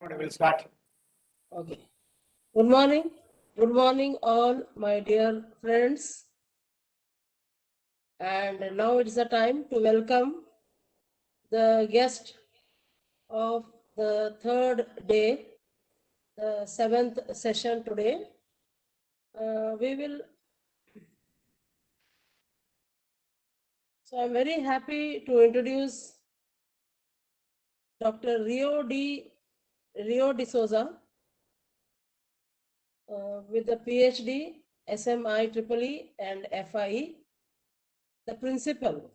We will start. Okay. Good morning. Good morning, all my dear friends. And now it's the time to welcome the guest of the third day, the seventh session today. So I'm very happy to introduce Dr. Rio de Souza with the PhD, SMI EEE and FIE, the principal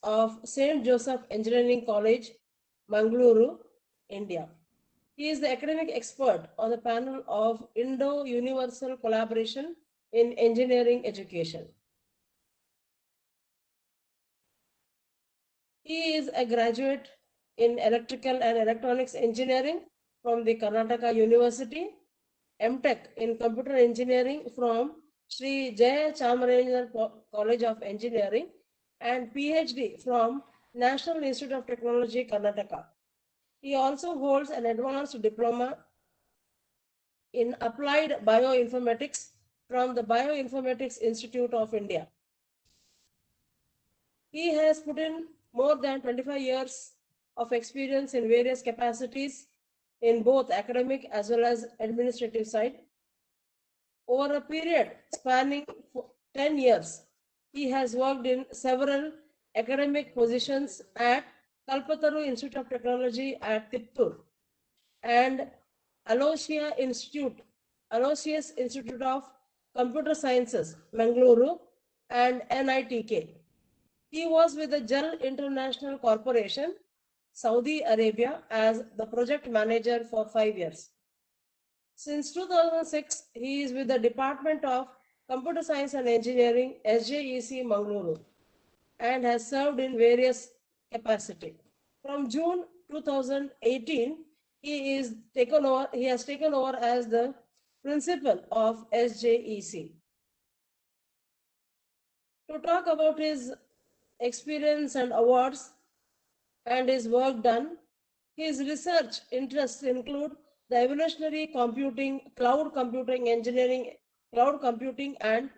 of St. Joseph Engineering College, Mangaluru, India. He is the academic expert on the panel of Indo-Universal Collaboration in Engineering Education. He is a graduate in Electrical and Electronics Engineering from the Karnataka University, MTech in Computer Engineering from Sri Jaya Chamarendra College of Engineering, and PhD from National Institute of Technology, Karnataka. He also holds an advanced diploma in Applied Bioinformatics from the Bioinformatics Institute of India. He has put in more than 25 years of experience in various capacities in both academic as well as administrative side. Over a period spanning 10 years, he has worked in several academic positions at Kalpataru Institute of Technology at Tiptur and Aloysius Institute of Computer Sciences, Mangaluru, and NITK. He was with the JAL International Corporation, Saudi Arabia, as the project manager for 5 years. Since 2006, he is with the Department of Computer Science and Engineering, SJEC, Mangaluru, and has served in various capacities. From June 2018, he has taken over as the principal of SJEC. To talk about his experience and awards and his work done, his research interests include the evolutionary computing, cloud computing, cloud computing and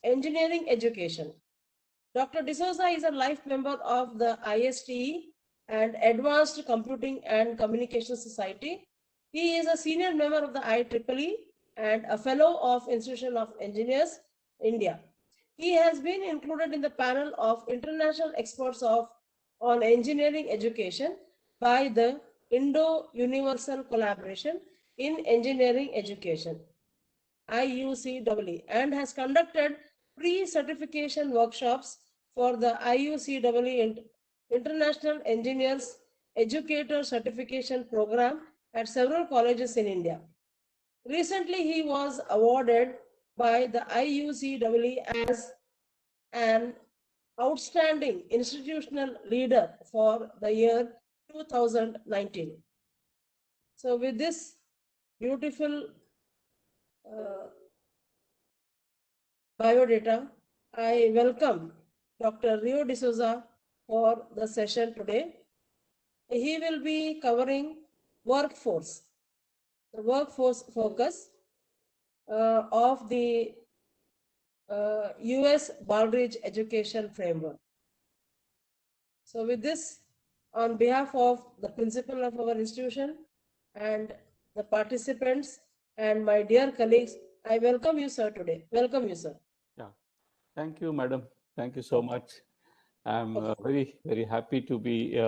engineering education. Dr. D'Souza is a life member of the ISTE and Advanced Computing and Communication Society. He is a senior member of the IEEE and a fellow of Institution of Engineers, India. He has been included in the panel of international experts on engineering education by the Indo-Universal Collaboration in Engineering Education, IUCEE, and has conducted pre-certification workshops for the IUCEE International Engineers Educator Certification Program at several colleges in India. Recently, he was awarded by the IUCEE as an outstanding institutional leader for the year 2019. So with this beautiful biodata, I welcome Dr. Rio de Souza for the session today. He will be covering workforce, the workforce focus of the US Baldrige Education Framework. So with this, on behalf of the principal of our institution and the participants and my dear colleagues, I welcome you, sir, today. Welcome you, sir. Yeah, thank you, madam. Thank you so much. I'm very, very happy to be,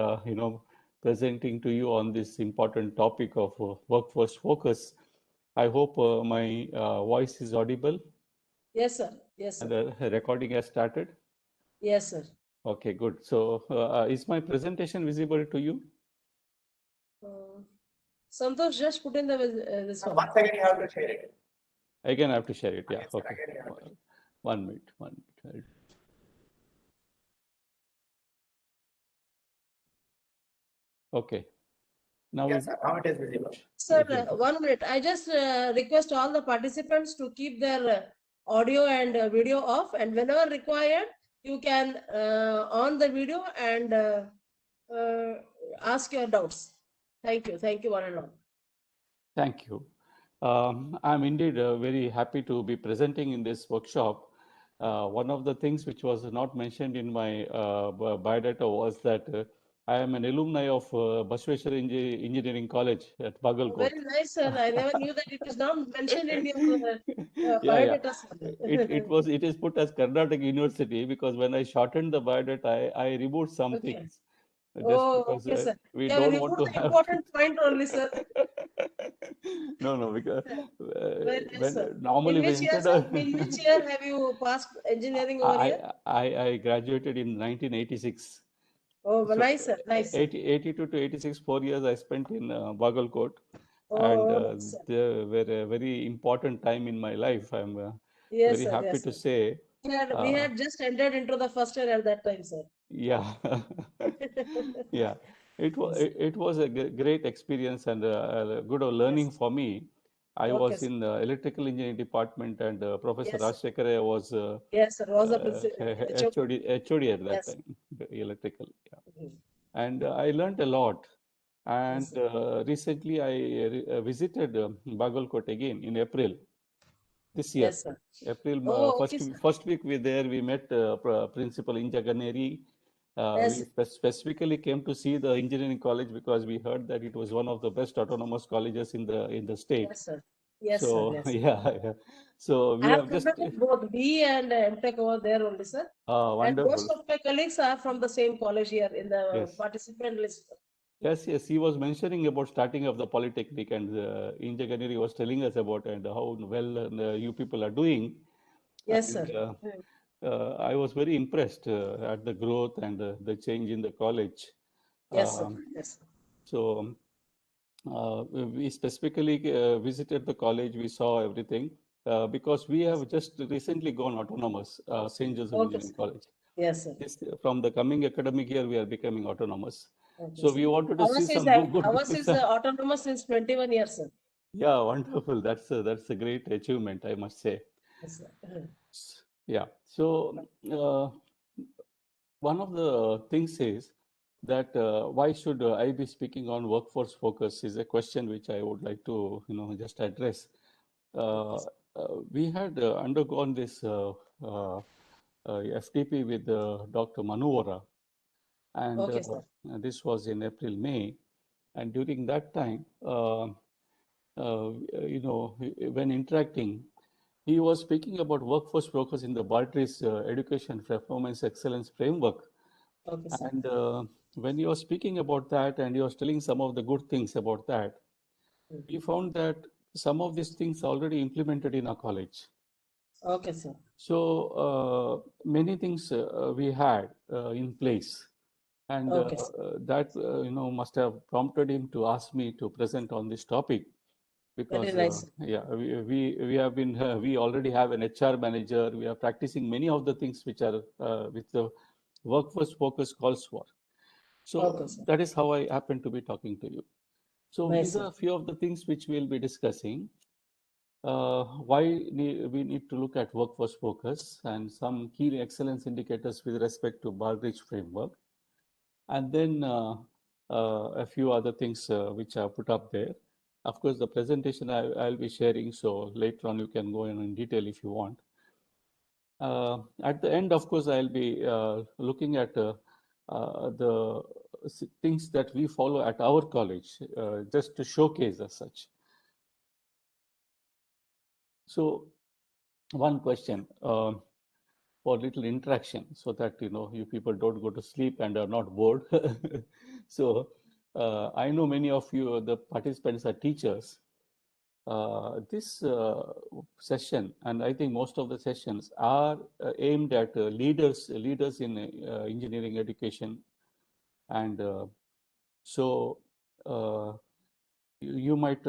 presenting to you on this important topic of workforce focus. I hope my voice is audible. Yes, sir. Yes, sir. And the recording has started? Yes, sir. Okay, good. So is my presentation visible to you? Santosh, just put in the this one. Once again, you have to share it. Again, I have to share it. Yeah, Yes, okay. again you have to. 1 minute. Okay. Now, Yes, sir. Now it is visible. Sir, 1 minute. I just request all the participants to keep their audio and video off, and whenever required, you can on the video and ask your doubts. Thank you. Thank you, one and all. Thank you. I'm indeed very happy to be presenting in this workshop. One of the things which was not mentioned in my biodata was that I am an alumni of Basveshwar Engineering College at Bagalkot. Very nice, sir. I never knew that it is not mentioned in your Yeah, yeah. biodata, sir. It is put as Karnataka University because when I shortened the biodata, I removed some Okay. things just Oh, because okay, sir. we Yeah, we don't want remove to the have. important point only, sir. No, because Very nice, sir. normally In when which year, entered, sir? In which year have you passed engineering over here? I graduated in 1986. Oh, So nice, sir. Nice, sir. 82 to 86, 4 years I spent in Bagalkot, and Oh, nice, sir. they were a very important time in my life. I'm Yes, very sir. happy Yes, to sir. say. We had just entered into the first year at that time, sir. Yeah, yeah. Yes, sir. It was a great experience and a good learning Yes. for me. I Okay, was sir. in the electrical engineering department, and Professor Yes, sir. Rajshekhar was Yes, sir. Was the HOD. HOD at that Yes. time, electrical. Yeah. Mhm. And I learned a lot. Yes, And sir. recently I visited Bagalkot again in April this year. Yes, sir. April Oh, okay, sir. first week we met Principal Injaganeri. Yes, We sir. specifically came to see the engineering college because we heard that it was one of the best autonomous colleges in the state. Yes, sir. Yes, sir. So Yes. yeah, yeah. So I we have have just conducted both B and MTech over there only, sir. And wonderful. most of my colleagues are from the same college here in the Yes. participant list. Yes, yes, he was mentioning about starting of the polytechnic, and Injaganeri was telling us about and how well you people are doing. Yes, sir. And I was very impressed at the growth and the change in the college. Yes, sir. Um, Yes. so we specifically visited the college. We saw everything because we have just recently gone autonomous, St. Joseph Okay, sir. Engineering College. Yes, sir. From the coming academic year, we are becoming autonomous. Okay, So sir. we wanted to see some good Ours things. is autonomous since 21 years, sir. Yeah, wonderful. That's a great achievement, I must say. Yes, sir. Yeah. So one of the things is that why should I be speaking on workforce focus is a question which I would like to just address. Uh, we had undergone this FDP with Dr. Manuvara, and Okay, sir. this was in April, May, and during that time, when interacting, he was speaking about workforce focus in the Baldrgie's education performance excellence framework. Okay, sir. And when he was speaking about that and he was telling some of the good things about that, we found that some of these things are already implemented in our college. Okay, sir. So many things we had in place. And Okay, sir. that must have prompted him to ask me to present on this topic Very because nice, sir. yeah, we have been we already have an HR manager. We are practicing many of the things which are which the workforce focus calls for. So Okay, sir. that is how I happen to be talking to you. So Nice, these sir. are a few of the things which we'll be discussing. Why we need to look at workforce focus and some key excellence indicators with respect to Baldrige framework, and then a few other things which are put up there. Of course, the presentation I'll be sharing, so later on you can go in detail if you want. At the end, of course, I'll be looking at the things that we follow at our college, just to showcase as such. So, one question for little interaction, so that you people don't go to sleep and are not bored. So, I know many of you, the participants, are teachers. This session, and I think most of the sessions are aimed at leaders in engineering education, and so you might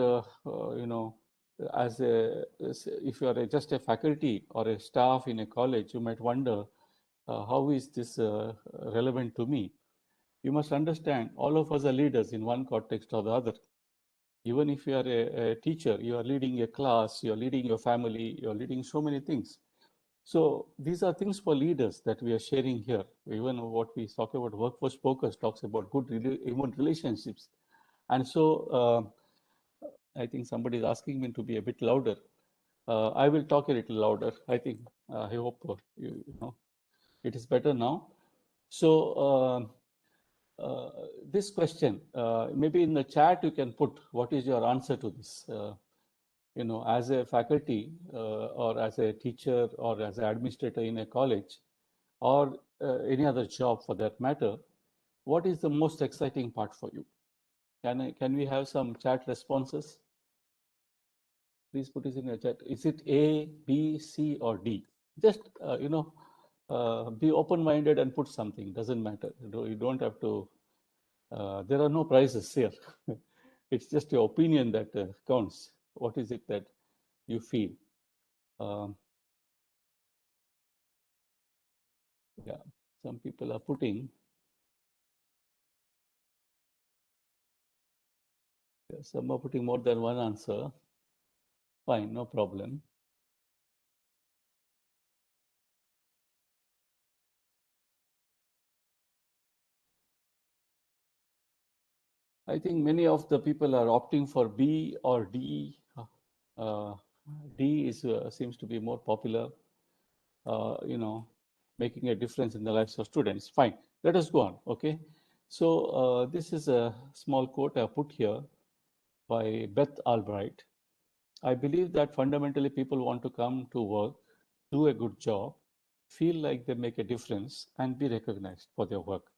if you are just a faculty or a staff in a college, you might wonder how is this relevant to me. You must understand all of us are leaders in one context or the other. Even if you are a teacher, you are leading a class, you are leading your family, you are leading so many things. So these are things for leaders that we are sharing here. Even what we talk about workforce focus talks about good human relationships. And so I think somebody is asking me to be a bit louder. I will talk a little louder. I think, I hope you know, it is better now. So this question, maybe in the chat you can put what is your answer to this. You know, as a faculty or as a teacher or as an administrator in a college or any other job for that matter, what is the most exciting part for you? Can we have some chat responses? Please put it in the chat. Is it A, B, C, or D? Just, you know, be open-minded and put something. Doesn't matter. You don't have to. There are no prizes here. It's just your opinion that counts. What is it that you feel? Yeah, some people are putting. Some are putting more than one answer. Fine, no problem. I think many of the people are opting for B or D. D is seems to be more popular. You know, making a difference in the lives of students. Fine, let us go on. Okay, so this is a small quote I put here by Beth Albright. I believe that fundamentally people want to come to work, do a good job, feel like they make a difference, and be recognized for their work.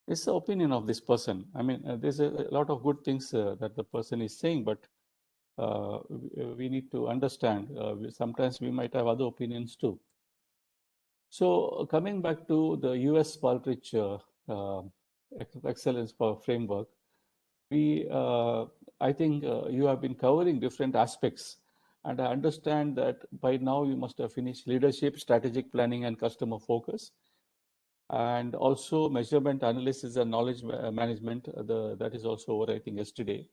It's the opinion of this person. I mean, there's a lot of good things that the person is saying, but we need to understand. Sometimes we might have other opinions too. So coming back to the US Baldrige Excellence Framework, I think you have been covering different aspects, and I understand that by now you must have finished leadership, strategic planning, and customer focus, and also measurement, analysis, and knowledge management. That is also over, I think, yesterday.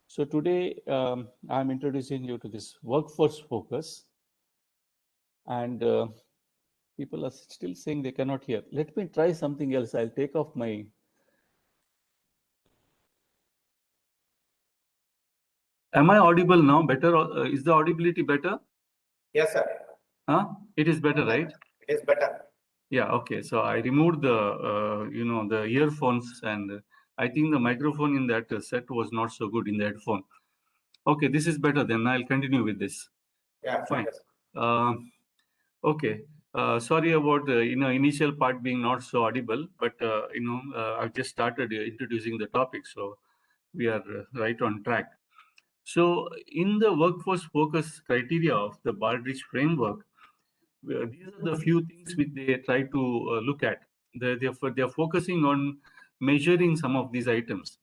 So today I'm introducing you to this workforce focus, and people are still saying they cannot hear. Let me try something else. I'll take off my. Am I audible now? Better? Is the audibility better? Yes, sir. Huh? It is better, right? It is better. Yeah. Okay. So I removed the, you know, the earphones, and I think the microphone in that set was not so good in the headphone. Okay, this is better. Then I'll continue with this. Yeah. Fine. Yes. Okay. Sorry about the initial part being not so audible, but I've just started introducing the topic, so we are right on track. So in the workforce focus criteria of the Baldrige framework, these are the few things which they try to look at. They're focusing on measuring some of these items.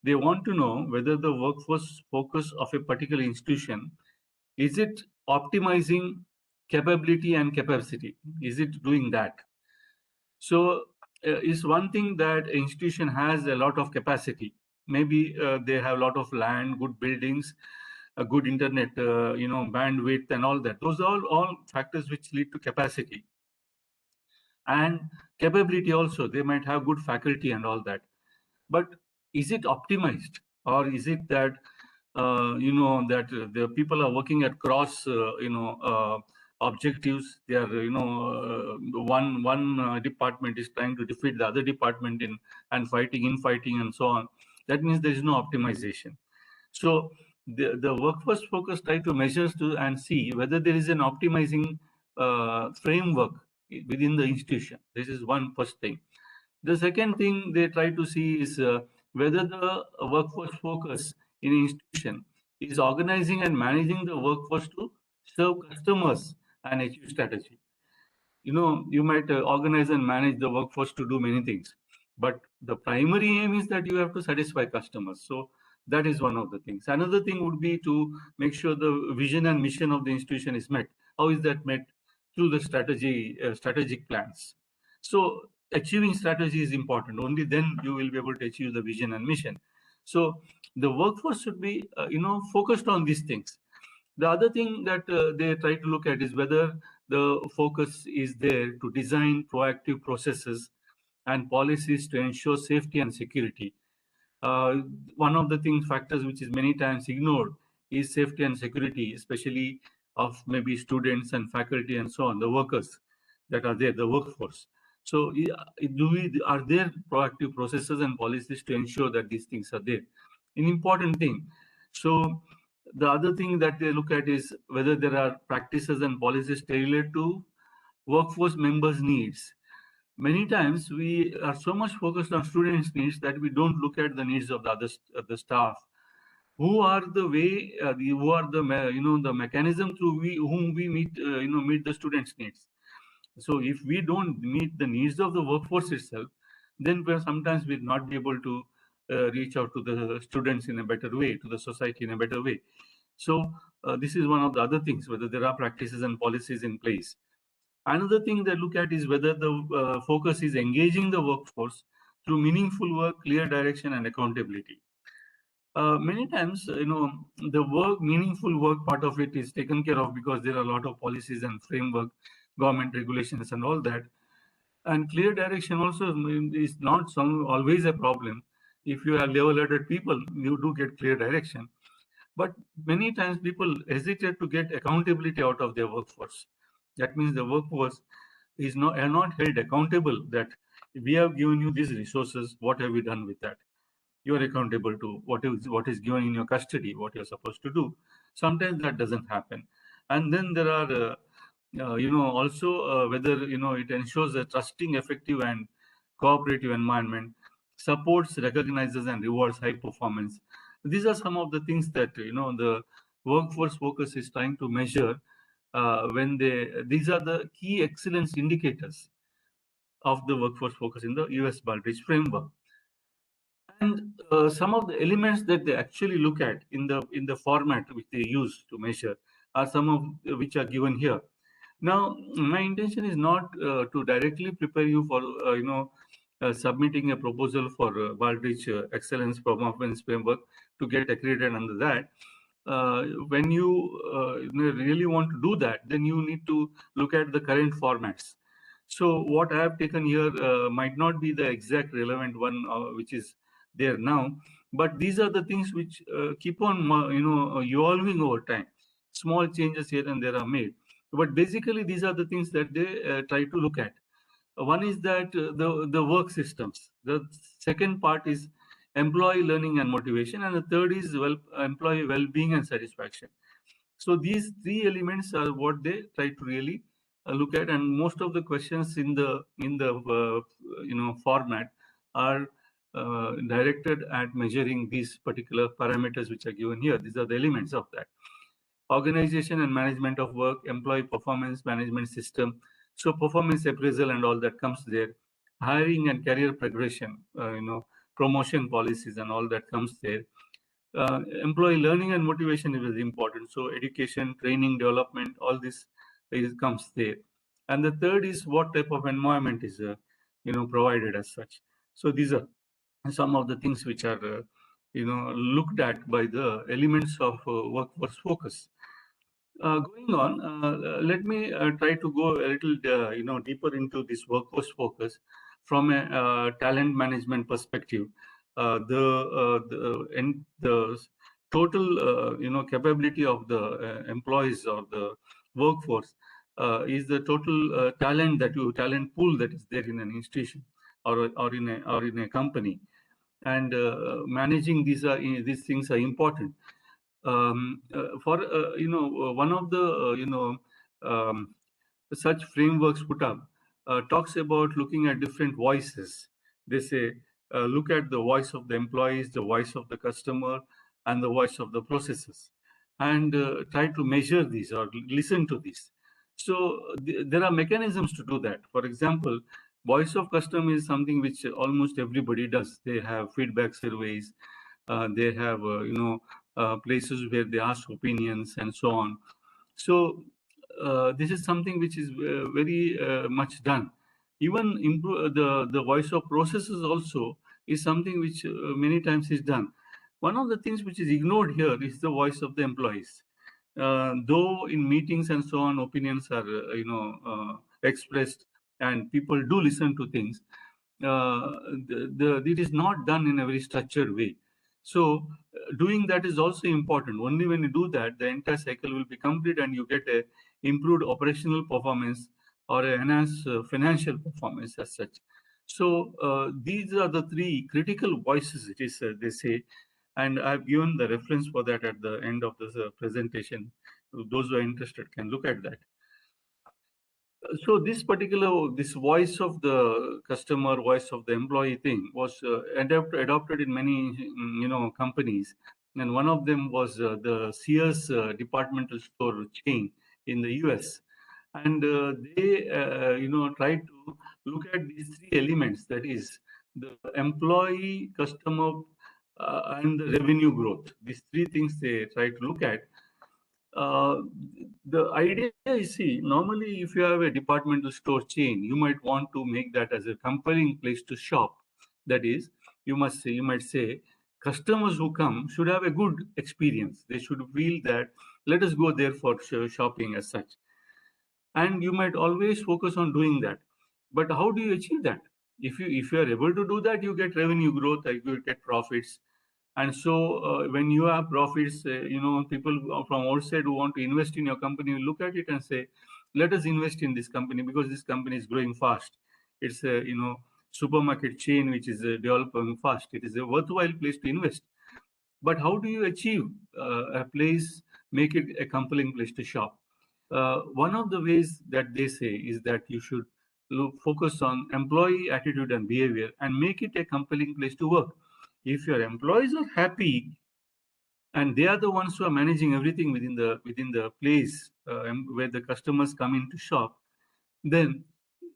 They want to know whether the workforce focus of a particular institution, is it optimizing capability and capacity? Is it doing that? So is one thing that an institution has a lot of capacity. Maybe they have a lot of land, good buildings, a good internet, bandwidth and all that. Those are all factors which lead to capacity. And capability also, they might have good faculty and all that. But is it optimized? Or is it that, that the people are working at cross, objectives? They are, one department is trying to defeat the other department and fighting, infighting and so on. That means there is no optimization. So the workforce focus try to measure and see whether there is an optimizing framework within the institution. This is one first thing. The second thing they try to see is whether the workforce focus in an institution is organizing and managing the workforce to serve customers and achieve strategy. You might organize and manage the workforce to do many things, but the primary aim is that you have to satisfy customers. So that is one of the things. Another thing would be to make sure the vision and mission of the institution is met. How is that met? Through the strategic plans. So achieving strategy is important. Only then you will be able to achieve the vision and mission. So the workforce should be, focused on these things. The other thing that they try to look at is whether the focus is there to design proactive processes and policies to ensure safety and security. One of the factors which is many times ignored is safety and security, especially of maybe students and faculty and so on, the workers that are there, the workforce. So are there proactive processes and policies to ensure that these things are there? An important thing. So the other thing that they look at is whether there are practices and policies tailored to workforce members' needs. Many times we are so much focused on students' needs that we don't look at the needs of the the staff. Who are the way, who are the the mechanism through whom we meet meet the students' needs. So if we don't meet the needs of the workforce itself, then sometimes we'll not be able to reach out to the students in a better way, to the society in a better way. So this is one of the other things, whether there are practices and policies in place. Another thing they look at is whether the focus is engaging the workforce through meaningful work, clear direction, and accountability. Many times, the meaningful work part of it is taken care of because there are a lot of policies and framework, government regulations, and all that. And clear direction also is not always a problem. If you have level-headed people, you do get clear direction. But many times people hesitate to get accountability out of their workforce. That means the workforce are not held accountable that we have given you these resources, what have you done with that? You are accountable to what is given in your custody, what you're supposed to do. Sometimes that doesn't happen. And then there are, also whether, it ensures a trusting, effective, and cooperative environment, supports, recognizes, and rewards high performance. These are some of the things that, the workforce focus is trying to measure these are the key excellence indicators of the workforce focus in the US Baldrige framework. And some of the elements that they actually look at in the format which they use to measure are some of which are given here. Now, my intention is not to directly prepare you for submitting a proposal for Baldrige Excellence Performance Framework to get accredited under that. When you really want to do that, then you need to look at the current formats. So what I have taken here might not be the exact relevant one which is there now, but these are the things which keep on evolving over time. Small changes here and there are made, but basically these are the things that they try to look at. One is that the work systems. The second part is employee learning and motivation, and the third is employee well-being and satisfaction. So these three elements are what they try to really look at, and most of the questions in the format are directed at measuring these particular parameters which are given here. These are the elements of that. Organization and management of work, employee performance management system, so performance appraisal and all that comes there. Hiring and career progression, promotion policies and all that comes there. Employee learning and motivation is very important. So education, training, development, all this comes there. And the third is what type of environment is provided as such. So these are some of the things which are looked at by the elements of workforce focus. Going on, let me try to go a little deeper into this workforce focus from a talent management perspective. The total capability of the employees or the workforce is the total talent pool that is there in an institution or in a company, and managing these things are important. For one of the such frameworks put up talks about looking at different voices. They say look at the voice of the employees, the voice of the customer, and the voice of the processes, and try to measure these or listen to these. So there are mechanisms to do that. For example, voice of customer is something which almost everybody does. They have feedback surveys, they have places where they ask opinions and so on. So this is something which is very much done. Even the voice of processes also is something which many times is done. One of the things which is ignored here is the voice of the employees. Though in meetings and so on, opinions are expressed and people do listen to things, it is not done in a very structured way. So doing that is also important. Only when you do that, the entire cycle will be complete and you get a improved operational performance or a enhanced financial performance as such. So these are the three critical voices, it is they say, and I've given the reference for that at the end of this presentation. Those who are interested can look at that. So this voice of the customer, voice of the employee thing was adopted in many companies, and one of them was the Sears departmental store chain in the US, and they tried to look at these three elements, that is the employee, customer, and the revenue growth. These three things they try to look at. The idea is, see, normally if you have a departmental store chain, you might want to make that as a compelling place to shop. That is, you might say, customers who come should have a good experience. They should feel that let us go there for shopping as such. And you might always focus on doing that. But how do you achieve that? If you are able to do that, you get revenue growth, you get profits, and so when you have profits, people from outside who want to invest in your company will look at it and say, let us invest in this company because this company is growing fast. It's a supermarket chain which is developing fast. It is a worthwhile place to invest. But how do you achieve a place, make it a compelling place to shop? One of the ways that they say is that you should focus on employee attitude and behavior and make it a compelling place to work. If your employees are happy and they are the ones who are managing everything within the place where the customers come in to shop, then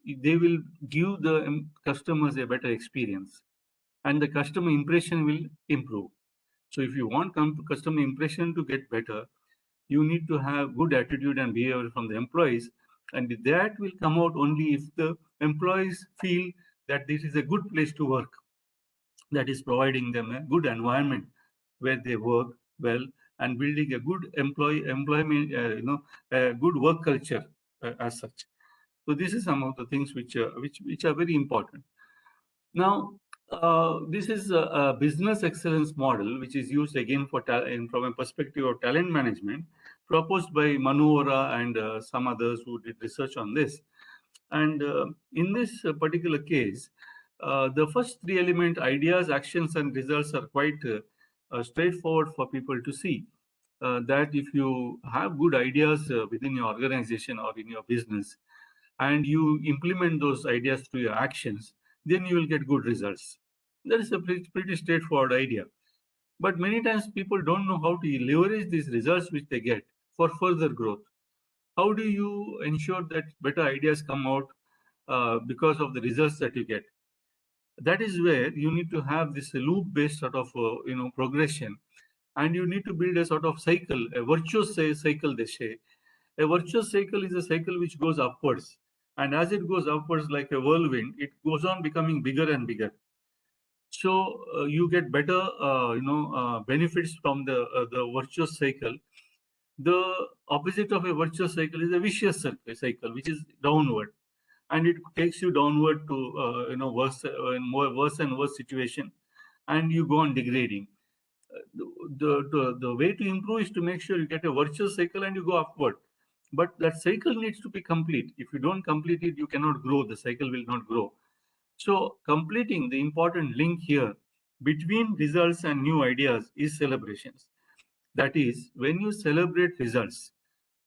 they will give the customers a better experience and the customer impression will improve. So if you want customer impression to get better, you need to have good attitude and behavior from the employees, and that will come out only if the employees feel that this is a good place to work, that is providing them a good environment where they work well and building a good employment, a good work culture as such. So this is some of the things which are very important. Now, this is a business excellence model, which is used again for from a perspective of talent management, proposed by Manohara and some others who did research on this. And in this particular case, the first three element, ideas, actions, and results, are quite straightforward for people to see. That if you have good ideas within your organization or in your business, and you implement those ideas through your actions, then you will get good results. That is a pretty straightforward idea. But many times people don't know how to leverage these results which they get for further growth. How do you ensure that better ideas come out because of the results that you get? That is where you need to have this loop-based sort of progression, and you need to build a sort of cycle, a virtuous cycle, they say. A virtuous cycle is a cycle which goes upwards, and as it goes upwards like a whirlwind, it goes on becoming bigger and bigger. So you get better benefits from the virtuous cycle. The opposite of a virtuous cycle is a vicious cycle, which is downward, and it takes you downward to worse and worse situation, and you go on degrading. The way to improve is to make sure you get a virtuous cycle and you go upward. But that cycle needs to be complete. If you don't complete it, you cannot grow. The cycle will not grow. So completing the important link here between results and new ideas is celebrations. That is, when you celebrate results,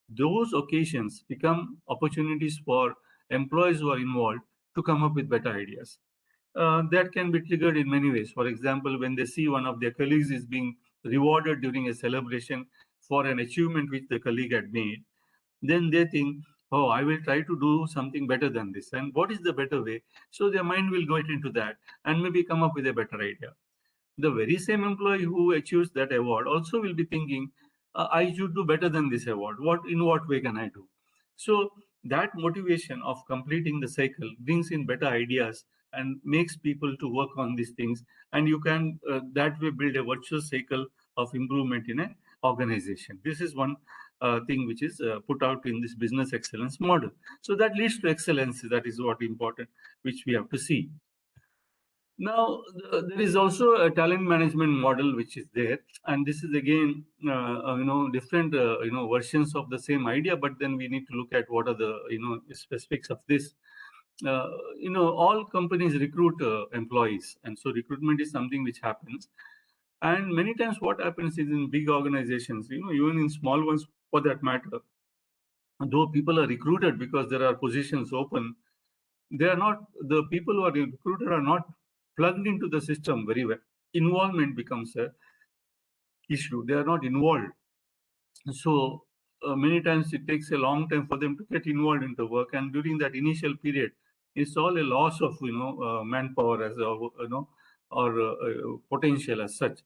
those occasions become opportunities for employees who are involved to come up with better ideas. That can be triggered in many ways. For example, when they see one of their colleagues is being rewarded during a celebration for an achievement which the colleague had made, then they think, oh, I will try to do something better than this. And what is the better way? So their mind will go into that and maybe come up with a better idea. The very same employee who achieves that award also will be thinking, I should do better than this award. In what way can I do? So that motivation of completing the cycle brings in better ideas and makes people to work on these things. And you can that way build a virtuous cycle of improvement in an organization. This is one thing which is put out in this business excellence model. So that leads to excellence. That is what important, which we have to see. Now, there is also a talent management model which is there, and this is again, different, versions of the same idea. But then we need to look at what are the, specifics of this. Uh, all companies recruit employees, and so recruitment is something which happens. And many times, what happens is in big organizations, even in small ones for that matter, though people are recruited because there are positions open, they are not, the people who are recruited are not plugged into the system very well. Involvement becomes a issue. They are not involved. So many times it takes a long time for them to get involved into work, and during that initial period, it's all a loss of manpower as a, or potential as such.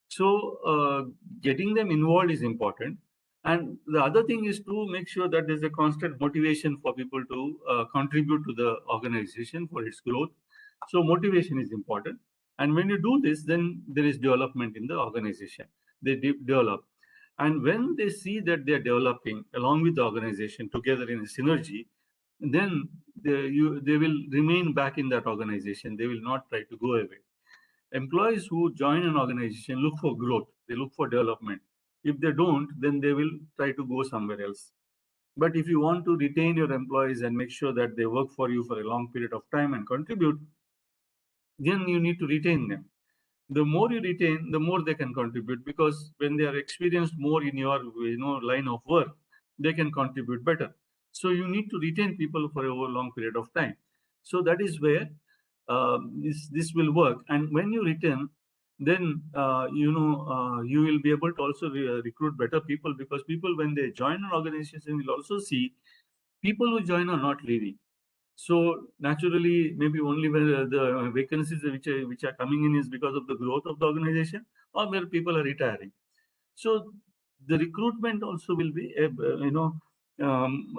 So getting them involved is important. And the other thing is to make sure that there's a constant motivation for people to contribute to the organization for its growth. So motivation is important. And when you do this, then there is development in the organization. They develop. And when they see that they're developing along with the organization together in a synergy, then they will remain back in that organization. They will not try to go away. Employees who join an organization look for growth, they look for development. If they don't, then they will try to go somewhere else. But if you want to retain your employees and make sure that they work for you for a long period of time and contribute, then you need to retain them. The more you retain, the more they can contribute, because when they are experienced more in your line of work, they can contribute better. So you need to retain people for a long period of time. So that is where this will work. And when you retain, then you will be able to also recruit better people, because people, when they join an organization, will also see people who join are not leaving. So naturally, maybe only when the vacancies which are coming in is because of the growth of the organization, or where people are retiring. So the recruitment also will be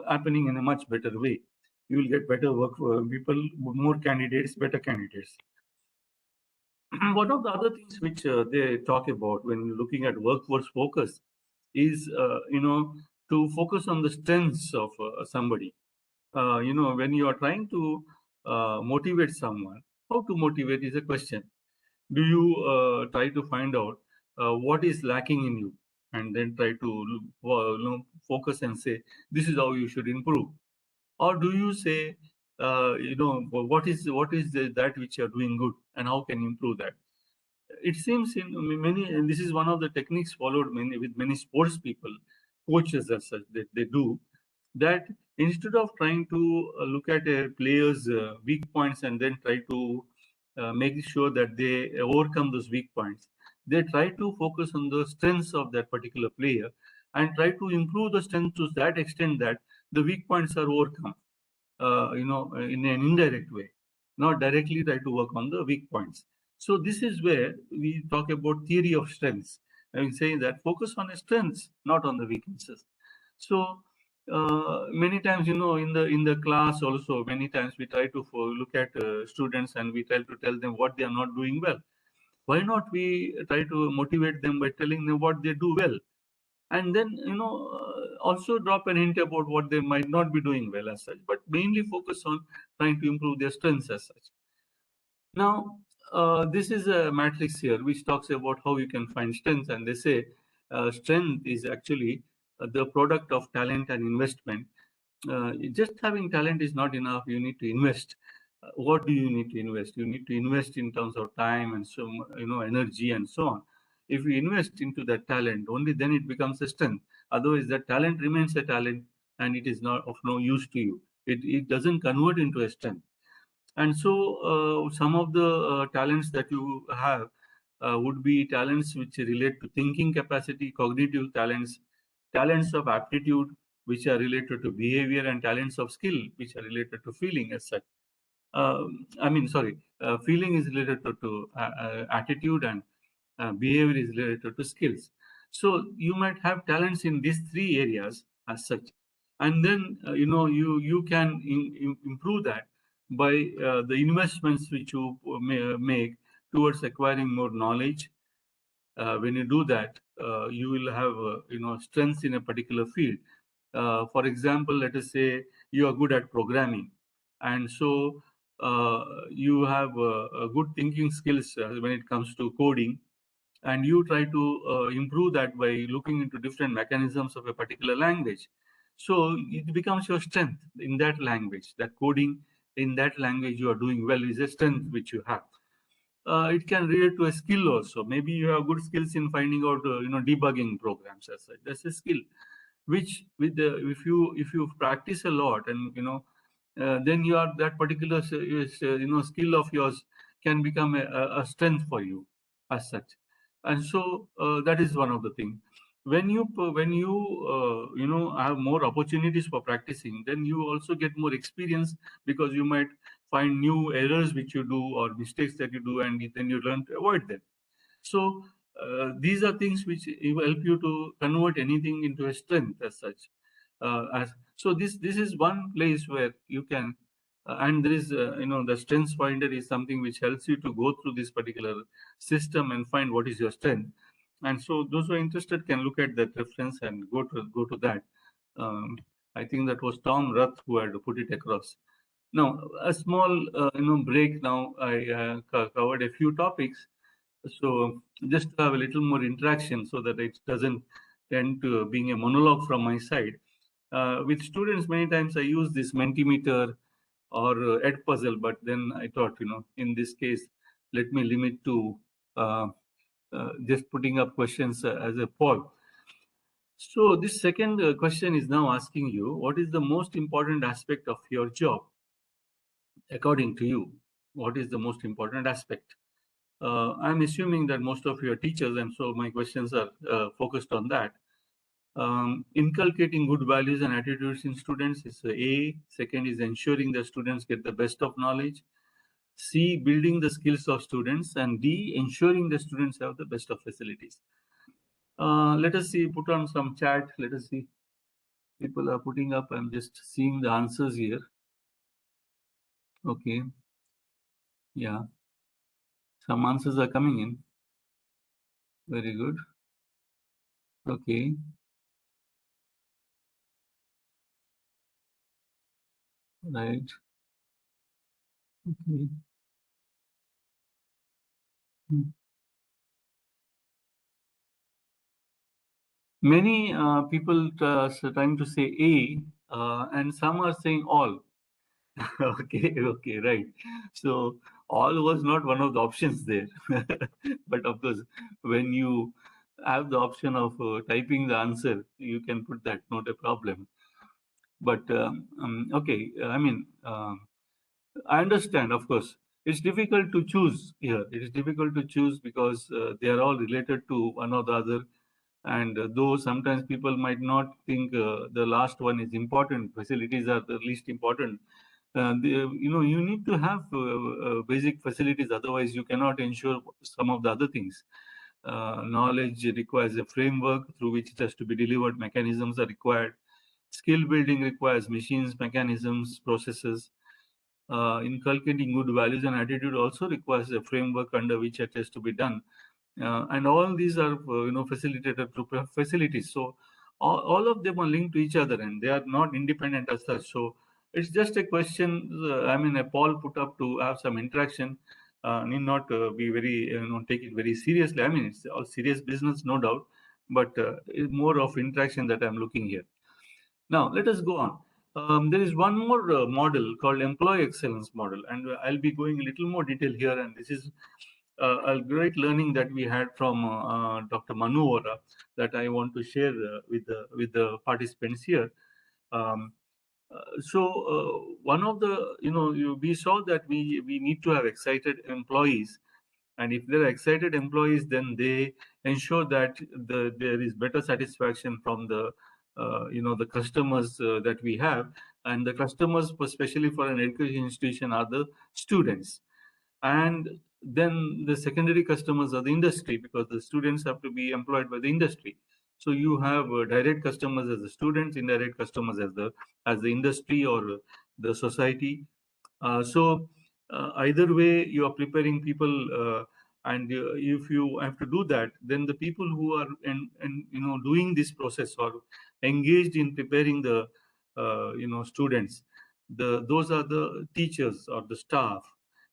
happening in a much better way. You will get better work for people, more candidates, better candidates. One of the other things which they talk about when looking at workforce focus is to focus on the strengths of somebody. When you are trying to motivate someone, how to motivate is a question. Do you try to find out what is lacking in you, and then try to focus and say, this is how you should improve? Or do you say, what is that which you are doing good, and how can you improve that? It seems in many, and this is one of the techniques followed with many sports people, coaches as such, that they do, that instead of trying to look at a player's weak points and then try to make sure that they overcome those weak points, they try to focus on the strengths of that particular player and try to improve the strength to that extent that the weak points are overcome, in an indirect way, not directly try to work on the weak points. So this is where we talk about theory of strengths. I mean, saying that focus on the strengths, not on the weaknesses. So many times, in the class also, many times we try to look at students, and we try to tell them what they are not doing well. Why not we try to motivate them by telling them what they do well, and then also drop an hint about what they might not be doing well as such, but mainly focus on trying to improve their strengths as such. Now, this is a matrix here which talks about how you can find strengths, and they say strength is actually the product of talent and investment. Just having talent is not enough. You need to invest. What do you need to invest? You need to invest in terms of time and so energy and so on. If you invest into that talent, only then it becomes a strength. Otherwise, that talent remains a talent, and it is not of no use to you. It doesn't convert into a strength. And so some of the talents that you have would be talents which relate to thinking capacity, cognitive talents, talents of aptitude, which are related to behavior, and talents of skill, which are related to feeling as such. Feeling is related to attitude, and behavior is related to skills. So you might have talents in these three areas as such, and then you can improve that by the investments which you make towards acquiring more knowledge. When you do that, you will have strengths in a particular field. For example, let us say you are good at programming, and so you have good thinking skills when it comes to coding, and you try to improve that by looking into different mechanisms of a particular language. So it becomes your strength in that language. That coding in that language you are doing well is a strength which you have. It can relate to a skill also. Maybe you have good skills in finding out, debugging programs as such. That's a skill, which with the if you practice a lot, and then you are that particular skill of yours can become a strength for you as such. And so that is one of the things. When you have more opportunities for practicing, then you also get more experience, because you might find new errors which you do or mistakes that you do, and then you learn to avoid them. So these are things which will help you to convert anything into a strength as such. So this is one place where you can, and there is the strengths finder is something which helps you to go through this particular system and find what is your strength. And so those who are interested can look at that reference and go to that. Um, I think that was Tom Ruth who had put it across. Now, a small break. Now I covered a few topics, so just to have a little more interaction so that it doesn't tend to being a monologue from my side. With students, many times I use this Mentimeter or Edpuzzle, but then I thought, in this case, let me limit to just putting up questions as a poll. So this second question is now asking you, what is the most important aspect of your job? According to you, what is the most important aspect? I'm assuming that most of you are teachers, and so my questions are focused on that. Inculcating good values and attitudes in students is A. Second is ensuring that students get the best of knowledge. C. Building the skills of students. And D. Ensuring the students have the best of facilities. Let us see, put on some chat. Let us see. People are putting up. I'm just seeing the answers here. Okay. Yeah. Some answers are coming in. Very good. Okay. Right. Okay. Hmm. Many people trying to say A, and some are saying all. Okay, right. So all was not one of the options there. But of course, when you have the option of typing the answer, you can put that, not a problem. But okay, I mean, I understand, of course. It's difficult to choose here. It is difficult to choose because they are all related to one or the other. And though sometimes people might not think the last one is important, facilities are the least important. You need to have basic facilities, otherwise you cannot ensure some of the other things. Knowledge requires a framework through which it has to be delivered. Mechanisms are required. Skill building requires machines, mechanisms, processes. Inculcating good values and attitude also requires a framework under which it has to be done. And all these are facilitated through facilities. So all of them are linked to each other, and they are not independent as such. So it's just a question, a poll put up to have some interaction. Need not be very take it very seriously. I mean, it's all serious business, no doubt, but it's more of interaction that I'm looking here. Now let us go on. There is one more model called employee excellence model, and I'll be going a little more detail here. And this is a great learning that we had from Dr. Manu Vora that I want to share with the participants here. Um, one of the we saw that we need to have excited employees, and if there are excited employees, then they ensure that there is better satisfaction from the customers that we have, and the customers, especially for an education institution, are the students. And then the secondary customers are the industry, because the students have to be employed by the industry. So you have direct customers as the students, indirect customers as the industry or the society. Either way, you are preparing people, and if you have to do that, then the people who are doing this process or engaged in preparing the students, those are the teachers or the staff,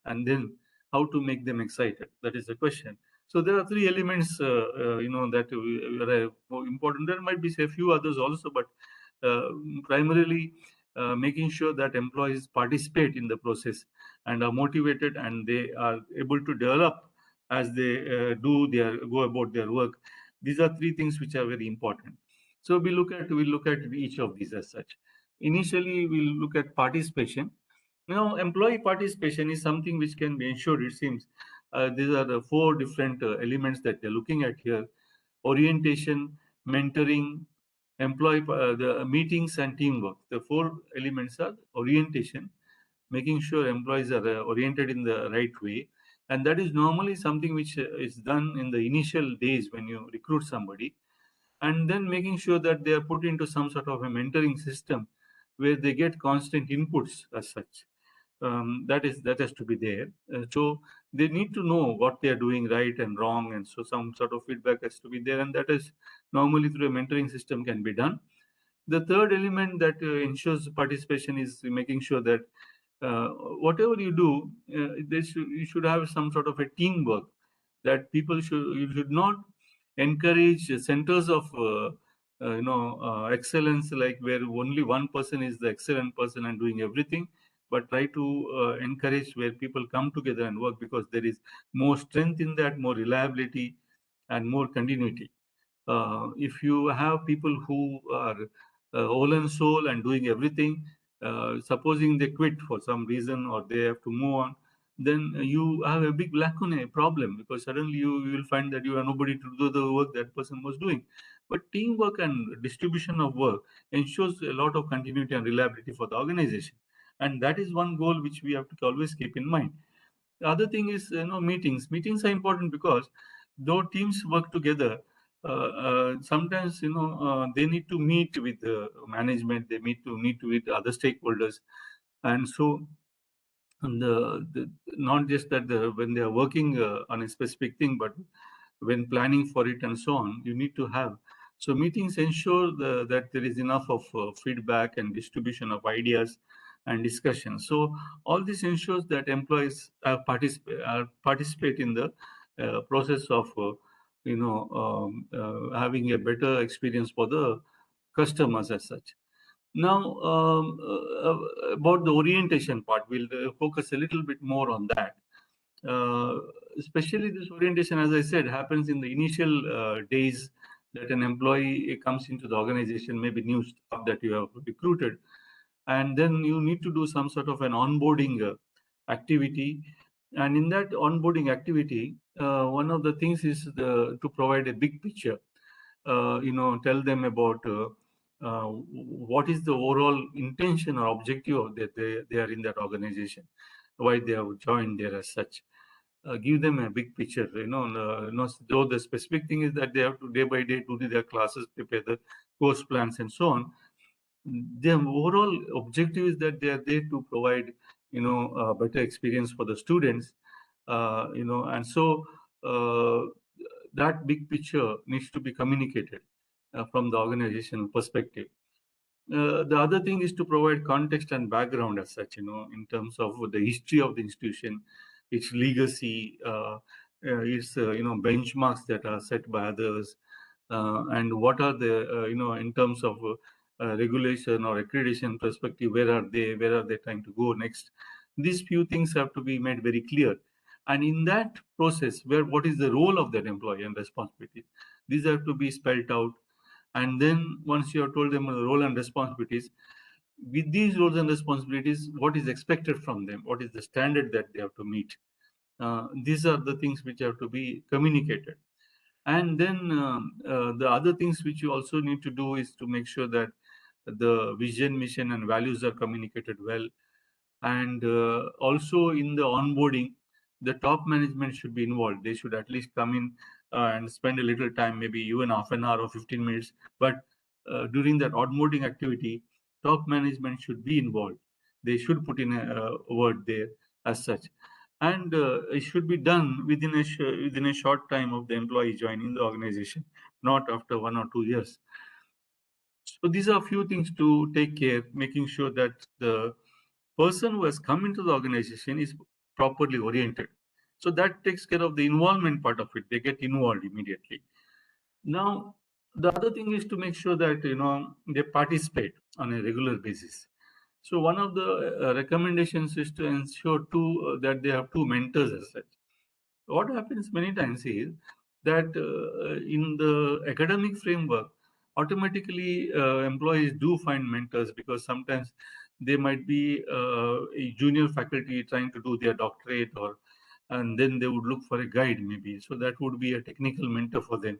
and then how to make them excited. That is the question. So there are three elements, that are important. There might be a few others also, but primarily making sure that employees participate in the process and are motivated and they are able to develop as they go about their work. These are three things which are very important. So we look at each of these as such. Initially, we'll look at participation. Now, employee participation is something which can be ensured, it seems. These are the four different elements that they're looking at here: orientation, mentoring, the meetings, and teamwork. The four elements are orientation, making sure employees are oriented in the right way. And that is normally something which is done in the initial days when you recruit somebody, and then making sure that they are put into some sort of a mentoring system where they get constant inputs as such. That has to be there. So they need to know what they are doing right and wrong, and so some sort of feedback has to be there, and that is normally through a mentoring system can be done. The third element that ensures participation is making sure that whatever you do, you should have some sort of a teamwork. That you should not encourage centers of excellence, like where only one person is the excellent person and doing everything, but try to encourage where people come together and work, because there is more strength in that, more reliability, and more continuity. If you have people who are whole and soul and doing everything, supposing they quit for some reason or they have to move on, then you have a big lacuna problem, because suddenly you will find that you are nobody to do the work that person was doing. But teamwork and distribution of work ensures a lot of continuity and reliability for the organization. And that is one goal which we have to always keep in mind. The other thing is, meetings. Meetings are important because though teams work together, sometimes they need to meet with the management. They need to meet with other stakeholders, and so not just that when they are working on a specific thing, but when planning for it and so on, you need to have. So meetings ensure that there is enough of feedback and distribution of ideas and discussion. So all this ensures that employees participate in the process of having a better experience for the customers as such. Now, about the orientation part, we'll focus a little bit more on that. Especially this orientation, as I said, happens in the initial days that an employee comes into the organization, maybe new staff that you have recruited, and then you need to do some sort of an onboarding activity. And in that onboarding activity, one of the things is to provide a big picture. Tell them about what is the overall intention or objective of that they are in that organization, why they have joined there as such. Give them a big picture, though the specific thing is that they have to day by day do their classes, prepare the course plans and so on. The overall objective is that they are there to provide, a better experience for the students, and so that big picture needs to be communicated from the organizational perspective. The other thing is to provide context and background as such, in terms of the history of the institution, its legacy, its benchmarks that are set by others, and what are the in terms of regulation or accreditation perspective, where are they trying to go next. These few things have to be made very clear, and in that process, what is the role of that employee and responsibility, these have to be spelled out. And then once you have told them the role and responsibilities, with these roles and responsibilities, what is expected from them, what is the standard that they have to meet, these are the things which have to be communicated. And then the other things which you also need to do is to make sure that the vision, mission, and values are communicated well. And also in the onboarding, the top management should be involved. They should at least come in and spend a little time, maybe even half an hour or 15 minutes. But during that onboarding activity, top management should be involved. They should put in a word there as such. And it should be done within a short time of the employee joining the organization, not after 1 or 2 years. So these are a few things to take care, making sure that the person who has come into the organization is properly oriented. So that takes care of the involvement part of it. They get involved immediately. Now, the other thing is to make sure that they participate on a regular basis. So one of the recommendations is to ensure that they have two mentors as such. What happens many times is that in the academic framework, automatically employees do find mentors because sometimes they might be a junior faculty trying to do their doctorate, and then they would look for a guide maybe. So that would be a technical mentor for them.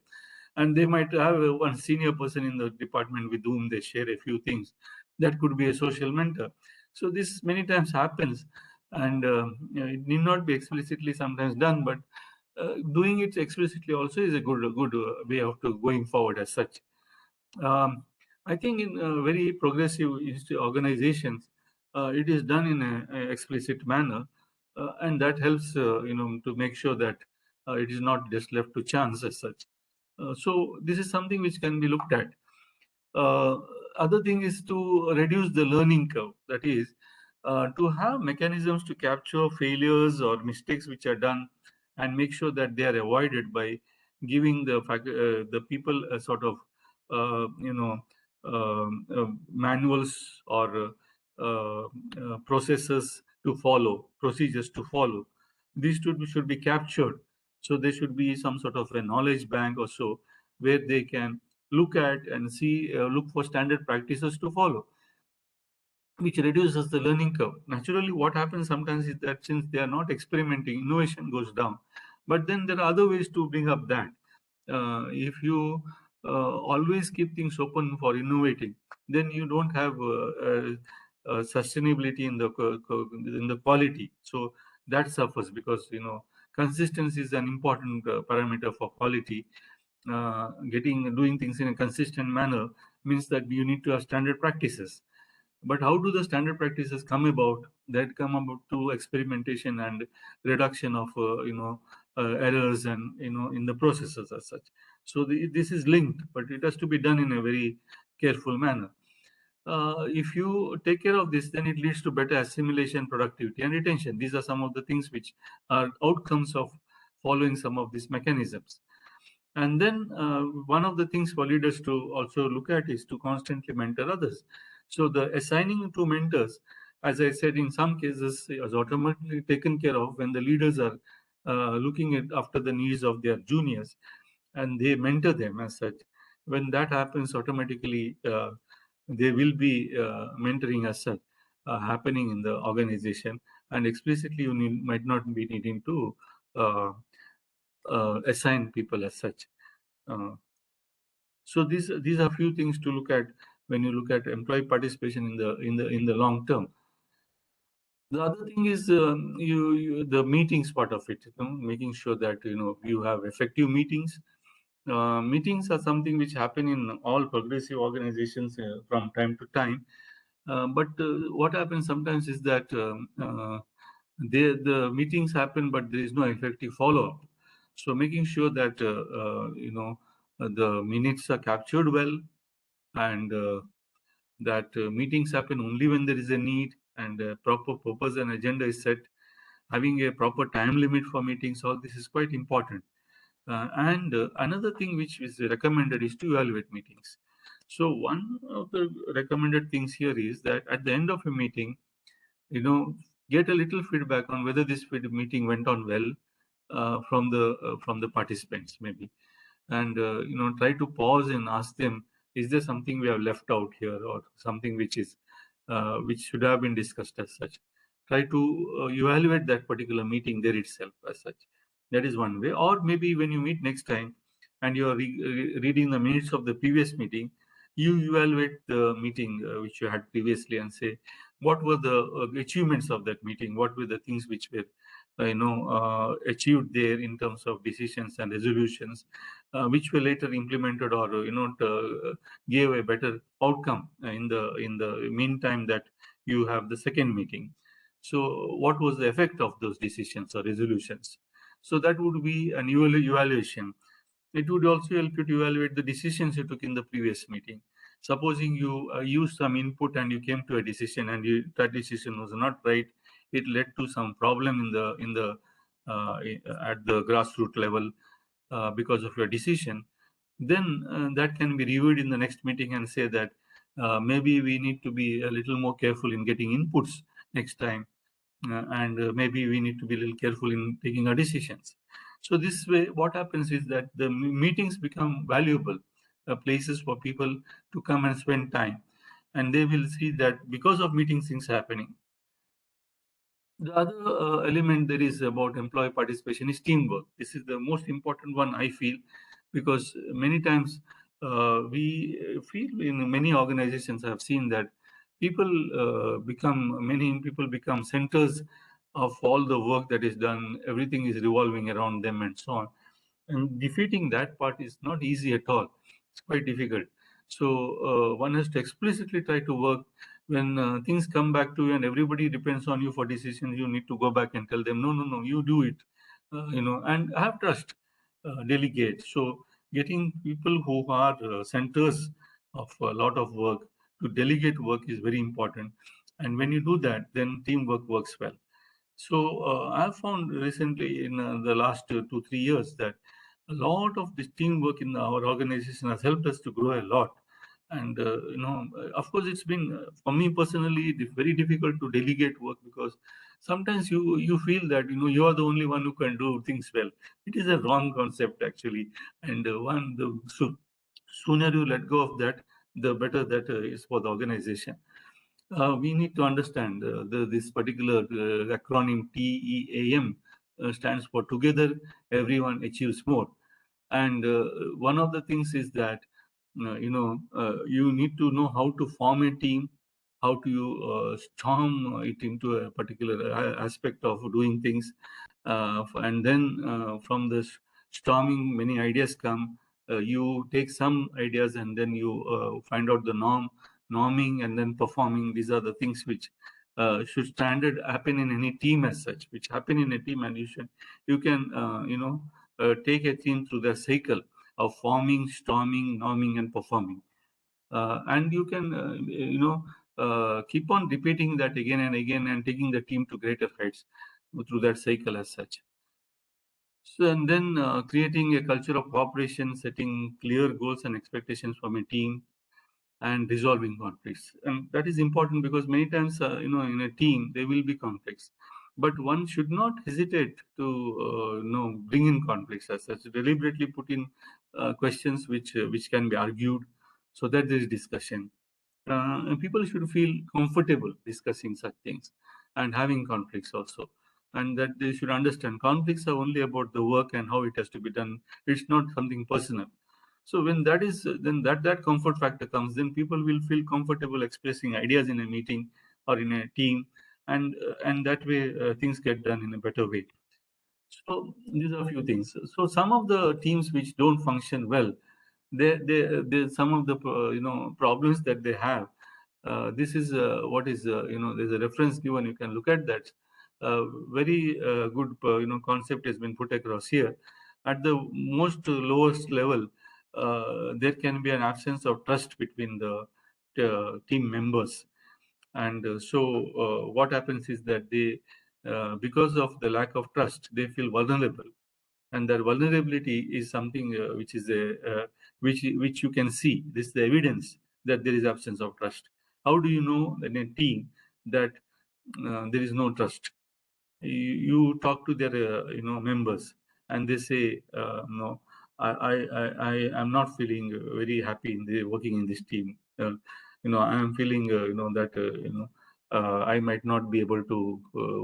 And they might have one senior person in the department with whom they share a few things. That could be a social mentor. So this many times happens, and it need not be explicitly sometimes done, but doing it explicitly also is a good way of going forward as such. I think in very progressive organizations, it is done in a explicit manner, and that helps to make sure that it is not just left to chance as such. So this is something which can be looked at. Uh, Other thing is to reduce the learning curve. That is, to have mechanisms to capture failures or mistakes which are done, and make sure that they are avoided by giving the people a sort of manuals or processes to follow, procedures to follow. These should be captured. So there should be some sort of a knowledge bank or so where they can look at and see, look for standard practices to follow, which reduces the learning curve. Naturally, what happens sometimes is that since they are not experimenting, innovation goes down. But then there are other ways to bring up that. If you always keep things open for innovating, then you don't have sustainability in the quality. So that suffers because consistency is an important parameter for quality. Doing things in a consistent manner means that you need to have standard practices. But how do the standard practices come about? That come about through experimentation and reduction of errors and in the processes as such. So this is linked, but it has to be done in a very careful manner. If you take care of this, then it leads to better assimilation, productivity, and retention. These are some of the things which are outcomes of following some of these mechanisms. And then one of the things for leaders to also look at is to constantly mentor others. So the assigning to mentors, as I said, in some cases is automatically taken care of when the leaders are looking at after the needs of their juniors, and they mentor them as such. When that happens, automatically there will be mentoring as such happening in the organization, and explicitly you might not be needing to assign people as such. So these are few things to look at when you look at employee participation in the long term. The other thing is the meetings part of it, making sure that you have effective meetings. Meetings are something which happen in all progressive organizations from time to time. But what happens sometimes is that the meetings happen, but there is no effective follow-up. So making sure that the minutes are captured well, and that meetings happen only when there is a need, and proper purpose and agenda is set. Having a proper time limit for meetings, all this is quite important. And another thing which is recommended is to evaluate meetings. So one of the recommended things here is that at the end of a meeting, get a little feedback on whether this meeting went on well from the participants maybe, and try to pause and ask them, is there something we have left out here, or something which should have been discussed as such. Try to evaluate that particular meeting there itself as such. That is one way. Or maybe when you meet next time and you are reading the minutes of the previous meeting, you evaluate the meeting which you had previously and say, what were the achievements of that meeting? What were the things which were achieved there in terms of decisions and resolutions, which were later implemented, or gave a better outcome in the meantime that you have the second meeting. So what was the effect of those decisions or resolutions? So that would be an evaluation. It would also help you to evaluate the decisions you took in the previous meeting. Supposing you used some input and you came to a decision and that decision was not right, it led to some problem at the grassroots level because of your decision, then that can be reviewed in the next meeting and say that maybe we need to be a little more careful in getting inputs next time, and maybe we need to be a little careful in taking our decisions. So this way, what happens is that the meetings become valuable places for people to come and spend time, and they will see that because of meetings, things happening. The other element there is about employee participation is teamwork. This is the most important one, I feel, because many times we feel in many organizations, I have seen that many people become centers of all the work that is done. Everything is revolving around them and so on. And defeating that part is not easy at all. It's quite difficult. So one has to explicitly try to work when things come back to you and everybody depends on you for decisions. You need to go back and tell them, no, you do it, and have trust, delegate. So getting people who are centers of a lot of work to delegate work is very important. And when you do that, then teamwork works well. So I've found recently in the last 2-3 years that a lot of this teamwork in our organization has helped us to grow a lot. And of course, it's been for me personally very difficult to delegate work because sometimes you feel that you are the only one who can do things well. It is a wrong concept actually, and sooner you let go of that, the better that is for the organization. We need to understand this particular acronym TEAM stands for Together Everyone Achieves More. And one of the things is that you need to know how to form a team, how to storm it into a particular aspect of doing things, and then from this storming, many ideas come. You take some ideas and then you find out the norming, and then performing. These are the things which should standard happen in any team as such, which happen in a team, and you can take a team through the cycle of forming, storming, norming, and performing. And you can, keep on repeating that again and again and taking the team to greater heights through that cycle as such. So, and then creating a culture of cooperation, setting clear goals and expectations from a team, and resolving conflicts. And that is important because many times, in a team, there will be conflicts. But one should not hesitate to, bring in conflicts as such, deliberately put in questions which can be argued so that there is discussion. And people should feel comfortable discussing such things and having conflicts also. And that they should understand conflicts are only about the work and how it has to be done. It's not something personal. So when that is, then that comfort factor comes, then people will feel comfortable expressing ideas in a meeting or in a team, and that way things get done in a better way. So these are a few things. So some of the teams which don't function well, they some of the problems that they have. This is what is there's a reference given. You can look at that. Very good concept has been put across here. At the most lowest level, there can be an absence of trust between the team members, and what happens is that they because of the lack of trust, they feel vulnerable, and their vulnerability is something which is which you can see. This is the evidence that there is absence of trust. How do you know in a team that there is no trust? You talk to their members, and they say, no, I am not feeling very happy in working in this team. I am feeling that I might not be able to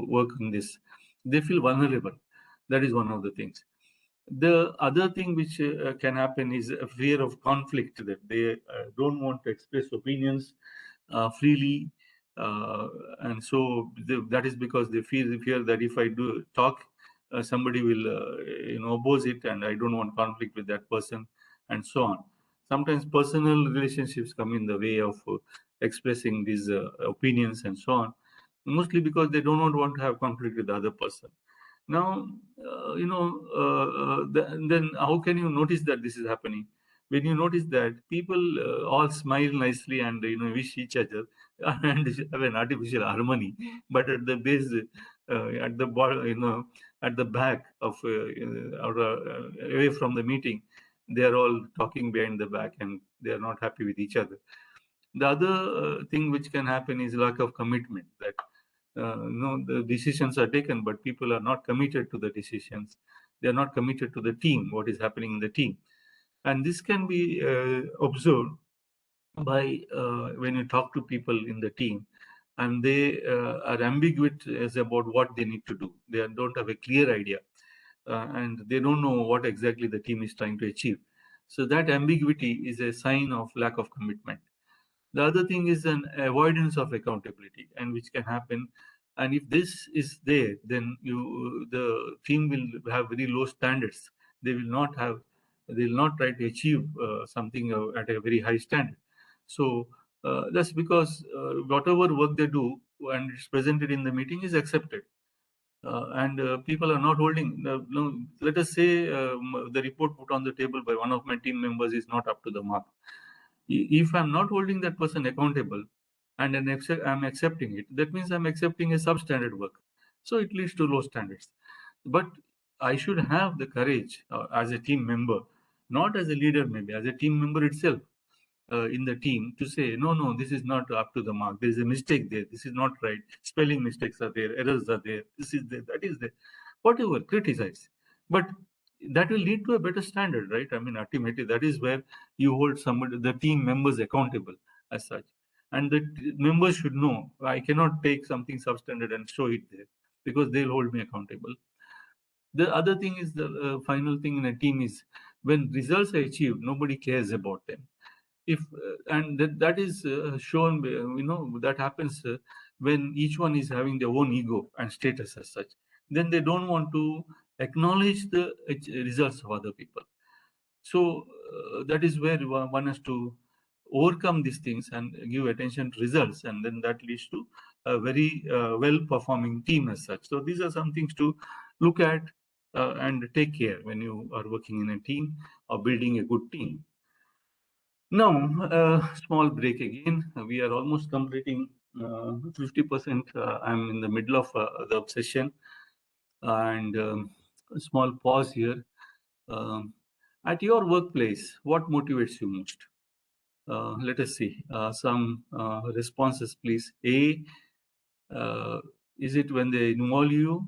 work in this. They feel vulnerable. That is one of the things. The other thing which can happen is a fear of conflict, that they don't want to express opinions freely, and so that is because they fear that if I do talk, somebody will oppose it, and I don't want conflict with that person, and so on. Sometimes personal relationships come in the way of expressing these opinions and so on, mostly because they do not want to have conflict with the other person. Now, then how can you notice that this is happening? When you notice that people all smile nicely and wish each other and have an artificial harmony, but at the base, at the at the back of or away from the meeting, they are all talking behind the back and they are not happy with each other. The other thing which can happen is lack of commitment. That the decisions are taken, but people are not committed to the decisions. They are not committed to the team, what is happening in the team. And this can be observed by when you talk to people in the team, and they are ambiguous about what they need to do. They don't have a clear idea, and they don't know what exactly the team is trying to achieve. So that ambiguity is a sign of lack of commitment. The other thing is an avoidance of accountability, and which can happen. And if this is there, then the team will have very low standards. They will not have, they will not try to achieve something at a very high standard. So that's because whatever work they do and it's presented in the meeting is accepted. And people are not holding. Let us say the report put on the table by one of my team members is not up to the mark. If I'm not holding that person accountable and I'm accepting it, that means I'm accepting a substandard work. So it leads to low standards. But I should have the courage as a team member, not as a leader, maybe as a team member itself in the team to say, no, this is not up to the mark. There is a mistake there. This is not right. Spelling mistakes are there. Errors are there. This is there. That is there. Whatever, criticize. But that will lead to a better standard, right? I mean, ultimately, that is where you hold somebody, the team members accountable as such. And the members should know, I cannot take something substandard and show it there because they'll hold me accountable. The other thing is the final thing in a team is when results are achieved, nobody cares about them. If and that is shown, that happens when each one is having their own ego and status as such. Then they don't want to acknowledge the results of other people. So that is where one has to overcome these things and give attention to results, and then that leads to a very well-performing team as such. So these are some things to look at and take care when you are working in a team or building a good team. Now, small break again. We are almost completing 50%. I'm in the middle of the session, and a small pause here. At your workplace, what motivates you most? Let us see some responses, please. A, is it when they involve you,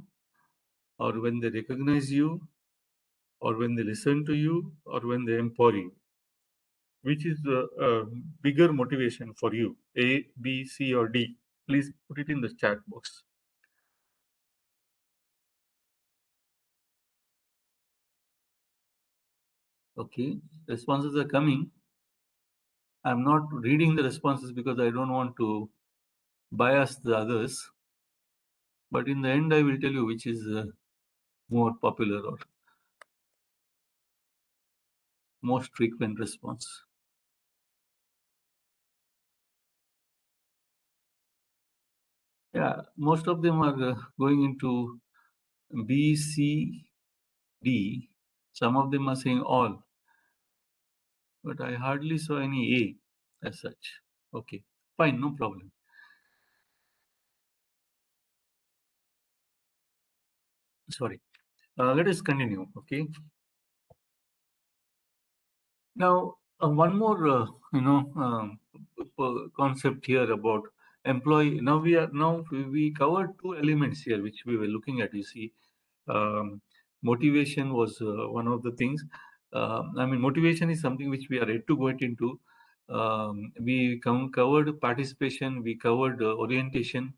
or when they recognize you, or when they listen to you, or when they empower you? Which is the bigger motivation for you? A, B, C, or D? Please put it in the chat box. Okay, responses are coming. I'm not reading the responses because I don't want to bias the others. But in the end, I will tell you which is more popular or most frequent response. Yeah, most of them are going into B, C, D. Some of them are saying all, but I hardly saw any A as such. Okay, fine, no problem. Sorry. Let us continue. Okay. Now, one more, concept here about employee. Now we covered two elements here which we were looking at. You see, motivation was one of the things. I mean, motivation is something which we are yet to get into. We covered participation. We covered orientation.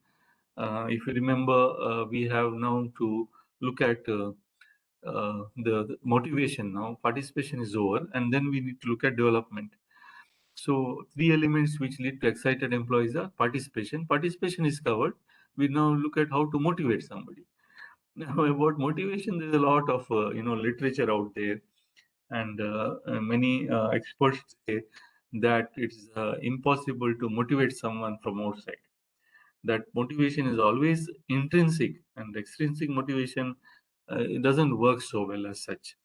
If you remember, we have now to look at the motivation now. Participation is over, and then we need to look at development. So three elements which lead to excited employees are participation. Participation is covered. We now look at how to motivate somebody. Now about motivation, there's a lot of literature out there, and many experts say that it's impossible to motivate someone from outside. That motivation is always intrinsic, and extrinsic motivation it doesn't work so well as such.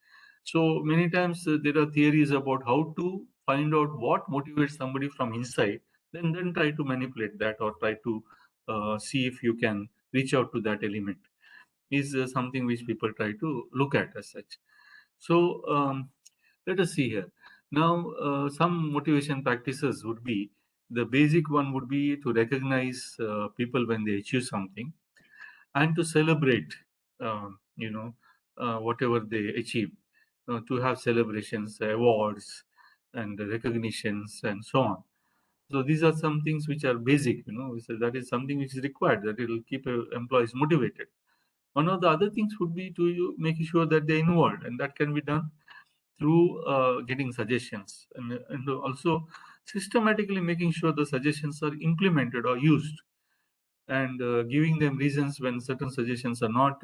So many times there are theories about how to find out what motivates somebody from inside, then try to manipulate that or try to see if you can reach out to that element is something which people try to look at as such. So let us see here. Now, some motivation practices would be, the basic one would be to recognize people when they achieve something and to celebrate, whatever they achieve, to have celebrations, awards, and recognitions, and so on. So these are some things which are basic, so that is something which is required, that it will keep employees motivated. One of the other things would be to making sure that they're involved, and that can be done through getting suggestions, and also systematically making sure the suggestions are implemented or used, and giving them reasons when certain suggestions are not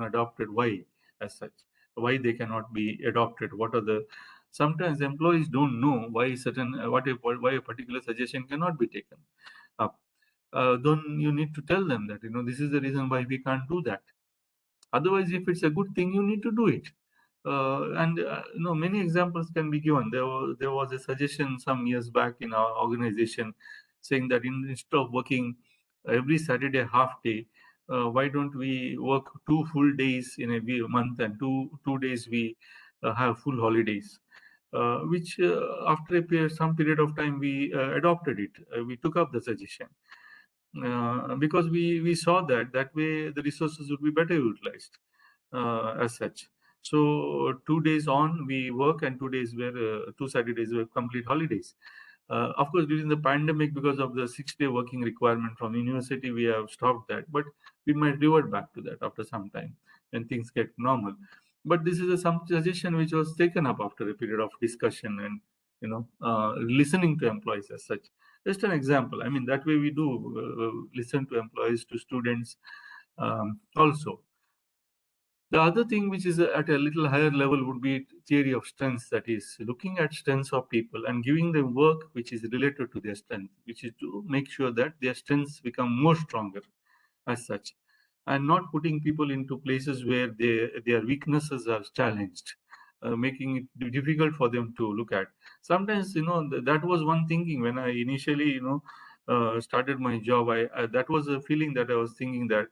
adopted, why as such, why they cannot be adopted, what are the, sometimes employees don't know why certain why a particular suggestion cannot be taken up. Then you need to tell them that this is the reason why we can't do that. Otherwise, if it's a good thing, you need to do it. And many examples can be given. There was a suggestion some years back in our organization saying that instead of working every Saturday half day, why don't we work 2 full days in a month, and two days we have full holidays, which after some period of time we adopted it. We took up the suggestion because we saw that way the resources would be better utilized as such. So 2 days on we work, and 2 Saturdays were complete holidays. Of course, during the pandemic, because of the 6-day working requirement from university, we have stopped that, but we might revert back to that after some time when things get normal. But this is some suggestion which was taken up after a period of discussion and listening to employees as such. Just an example. I mean, that way we do listen to employees, to students also. The other thing which is at a little higher level would be theory of strengths, that is looking at strengths of people and giving them work which is related to their strength, which is to make sure that their strengths become more stronger as such, and not putting people into places where their weaknesses are challenged, making it difficult for them to look at. Sometimes, that was one thinking when I initially, started my job. That was a feeling that I was thinking, that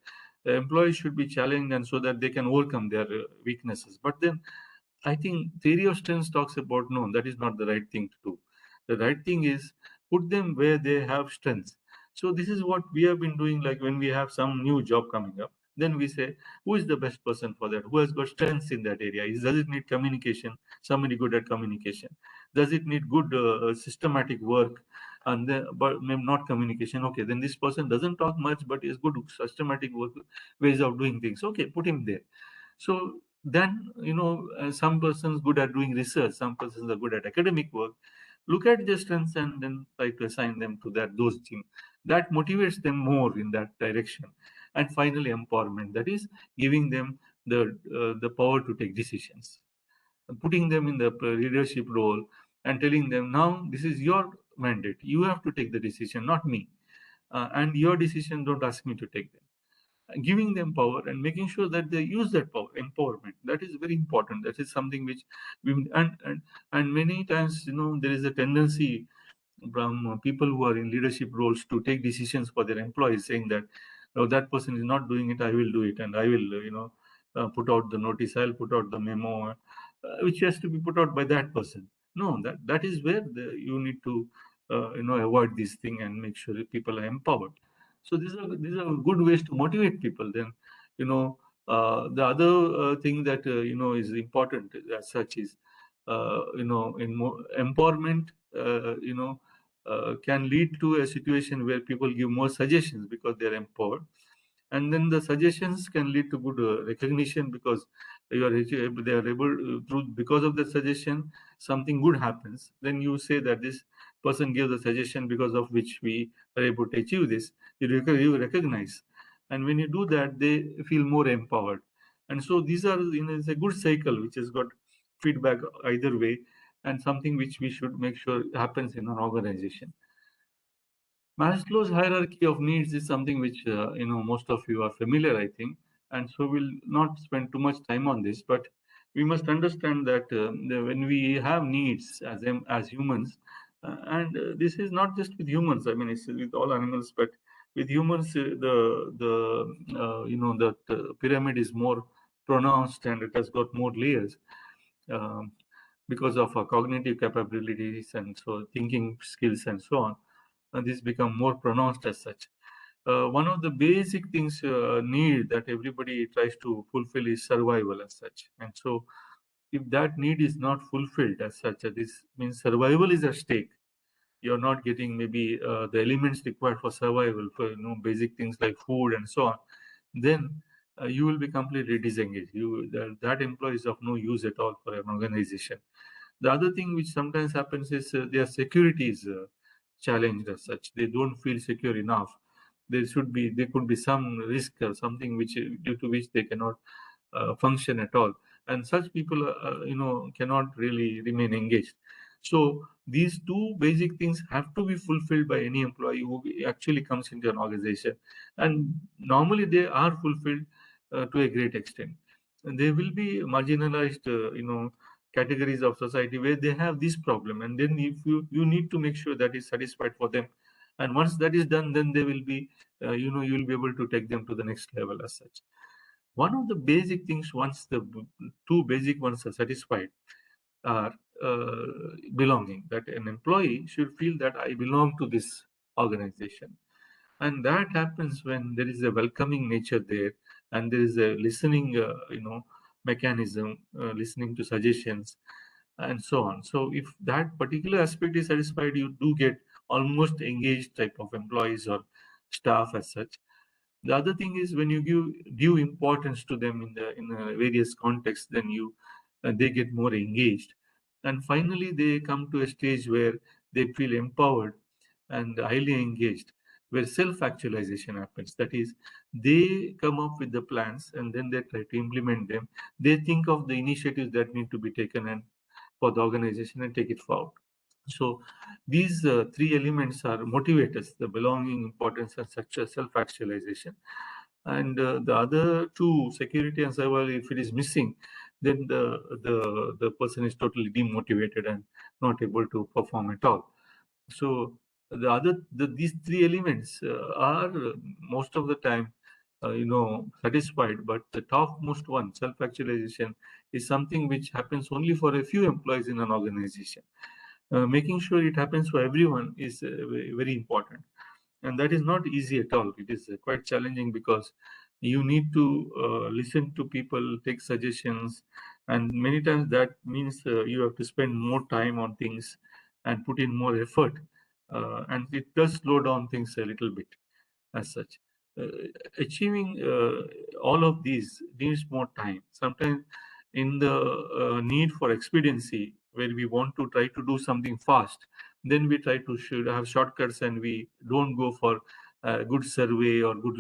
the employees should be challenged and so that they can overcome their weaknesses. But then I think theory of strengths talks about, no, that is not the right thing to do. The right thing is put them where they have strengths. So this is what we have been doing. Like when we have some new job coming up, then we say, who is the best person for that? Who has got strengths in that area? Does it need communication? Somebody good at communication. Does it need good systematic work? And then, but maybe not communication. Okay, then this person doesn't talk much, but is good systematic work, ways of doing things. Okay, put him there. So then, some persons good at doing research, some persons are good at academic work. Look at their strengths and then try to assign them to those things. That motivates them more in that direction. And finally, empowerment, that is giving them the power to take decisions, putting them in the leadership role and telling them, now this is your mandate. You have to take the decision, not me. And your decision, don't ask me to take them. Giving them power and making sure that they use that power, empowerment, that is very important. That is something which we, and many times, there is a tendency from people who are in leadership roles to take decisions for their employees, saying that, oh, that person is not doing it, I will do it, and I will put out the notice, I'll put out the memo, which has to be put out by that person. No, that is where you need to avoid this thing and make sure that people are empowered. So these are good ways to motivate people. Then, the other thing that is important as such is, empowerment, can lead to a situation where people give more suggestions because they are empowered, and then the suggestions can lead to good recognition, because they are able through, because of the suggestion, something good happens. Then you say that this person gave the suggestion because of which we are able to achieve this. You recognize, and when you do that, they feel more empowered. And so these are, it's a good cycle which has got feedback either way, and something which we should make sure happens in an organization. Maslow's hierarchy of needs is something which most of you are familiar, I think. and so we'll not spend too much time on this. But we must understand that when we have needs as humans, and this is not just with humans. I mean, it's with all animals, but with humans, the pyramid is more pronounced and it has got more layers um, because of our cognitive capabilities and so thinking skills and so on. And this become more pronounced as such. One of the basic things need that everybody tries to fulfill is survival as such. And so if that need is not fulfilled as such, this means survival is at stake. You're not getting maybe the elements required for survival, for basic things like food and so on, then you will be completely disengaged. That employee is of no use at all for an organization. The other thing which sometimes happens is their security is challenged as such. They don't feel secure enough. There could be some risk or something which due to which they cannot function at all, and such people cannot really remain engaged. So these two basic things have to be fulfilled by any employee who actually comes into an organization, and normally they are fulfilled to a great extent. And there will be marginalized categories of society where they have this problem, and then if you need to make sure that is satisfied for them, and once that is done, then they will be you will be able to take them to the next level as such. One of the basic things, once the two basic ones are satisfied, are belonging. That an employee should feel that I belong to this organization, and that happens when there is a welcoming nature there, and there is a listening, mechanism, listening to suggestions, and so on. So if that particular aspect is satisfied, you do get almost engaged type of employees or staff as such. The other thing is when you give due importance to them in the various contexts, then they get more engaged, and finally they come to a stage where they feel empowered and highly engaged, where self-actualization happens. That is, they come up with the plans and then they try to implement them. They think of the initiatives that need to be taken and for the organization and take it forward. So these three elements are motivators: the belonging, importance, and self-actualization. And the other two, security and survival, if it is missing, then the person is totally demotivated and not able to perform at all. So these three elements are most of the time satisfied, but the topmost one, self-actualization, is something which happens only for a few employees in an organization. Making sure it happens for everyone is very important, and that is not easy at all. It is quite challenging because you need to listen to people, take suggestions, and many times that means you have to spend more time on things and put in more effort, and it does slow down things a little bit as such. Uh, Achieving all of these needs more time. Sometimes in the need for expediency, where we want to try to do something fast, then we try to should have shortcuts and we don't go for good survey or good,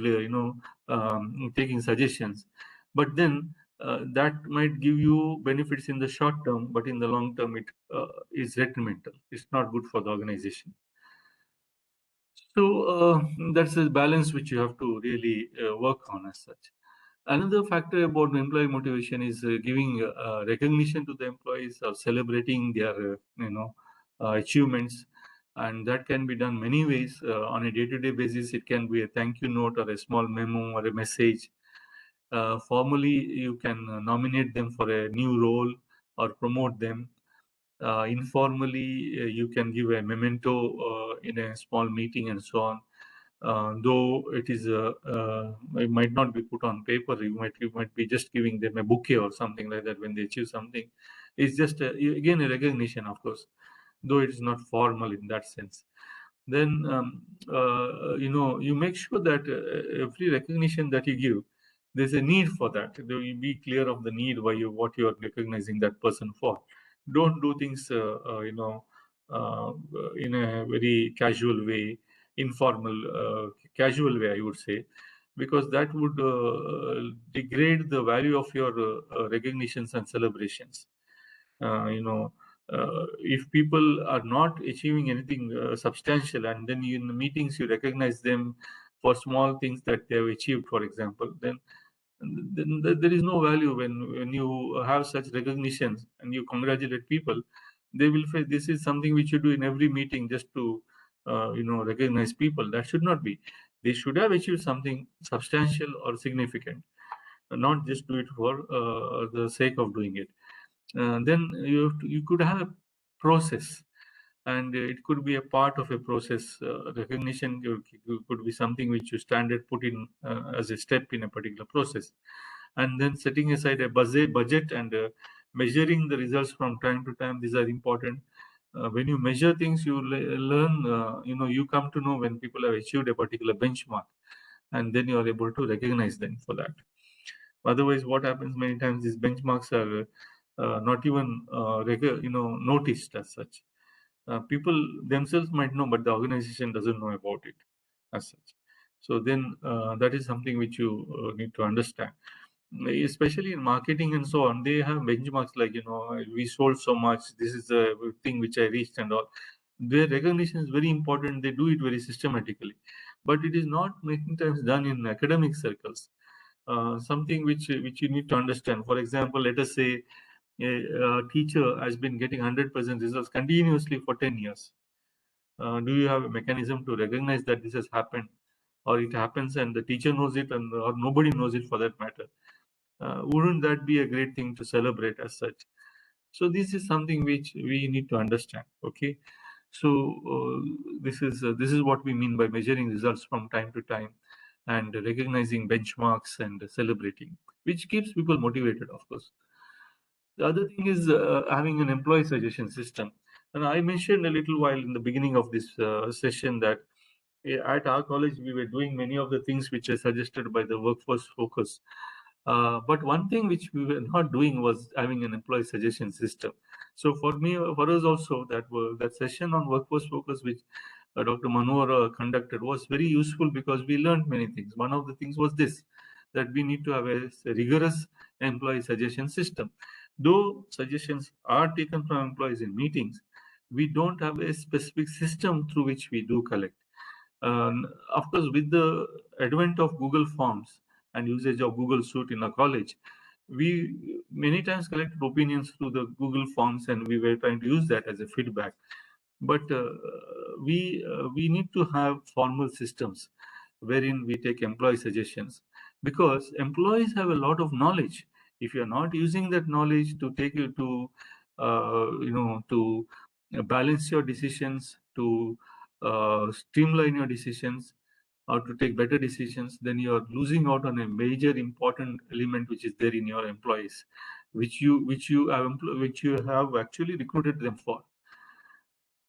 taking suggestions. But then that might give you benefits in the short term, but in the long term, it is detrimental. It's not good for the organization. So that's a balance which you have to really work on as such. Another factor about employee motivation is giving recognition to the employees or celebrating their achievements, and that can be done many ways. On a day-to-day basis, it can be a thank you note or a small memo or a message. Formally, you can nominate them for a new role or promote them. Informally, you can give a memento in a small meeting and so on. Though it might not be put on paper, you might be just giving them a bouquet or something like that when they achieve something. It's just again a recognition, of course, though it is not formal in that sense. Then you make sure that every recognition that you give, there's a need for that. You be clear of the need what you are recognizing that person for. Don't do things in a very casual way, informal, casual way, I would say, because that would degrade the value of your recognitions and celebrations. If people are not achieving anything substantial, and then in the meetings you recognize them for small things that they have achieved, for example, then then there is no value when you have such recognitions and you congratulate people. They will say this is something which you do in every meeting just to recognize people. That should not be. They should have achieved something substantial or significant, not just do it for the sake of doing it. Then you could have a process, and it could be a part of a process. Recognition could be something which you standard put in as a step in a particular process, and then setting aside a budget and measuring the results from time to time. These are important. When you measure things, you learn. You come to know when people have achieved a particular benchmark, and then you are able to recognize them for that. Otherwise, what happens many times, these benchmarks are not even noticed as such. People themselves might know, but the organization doesn't know about it as such. So then that is something which you need to understand. Especially in marketing and so on, they have benchmarks like, we sold so much, this is the thing which I reached and all. Their recognition is very important. They do it very systematically, but it is not many times done in academic circles. Something which you need to understand. For example, let us say a teacher has been getting 100% results continuously for 10 years. Do you have a mechanism to recognize that this has happened, or it happens and the teacher knows it and or nobody knows it for that matter? Wouldn't that be a great thing to celebrate as such? So this is something which we need to understand. Okay, so this is what we mean by measuring results from time to time and recognizing benchmarks and celebrating, which keeps people motivated, of course. The other thing is having an employee suggestion system. And I mentioned a little while in the beginning of this session that at our college, we were doing many of the things which are suggested by the workforce focus. But one thing which we were not doing was having an employee suggestion system. So for us also, that session on workforce focus, which Dr. Manohar conducted, was very useful because we learned many things. One of the things was this, that we need to have a rigorous employee suggestion system. Though suggestions are taken from employees in meetings, we don't have a specific system through which we do collect. Of course, with the advent of Google Forms and usage of Google Suite in a college, we many times collected opinions through the Google Forms, and we were trying to use that as a feedback. But we need to have formal systems wherein we take employee suggestions, because employees have a lot of knowledge. If you're not using that knowledge to take you to to balance your decisions, to streamline your decisions, or to take better decisions, then you are losing out on a major important element which is there in your employees, which you have actually recruited them for.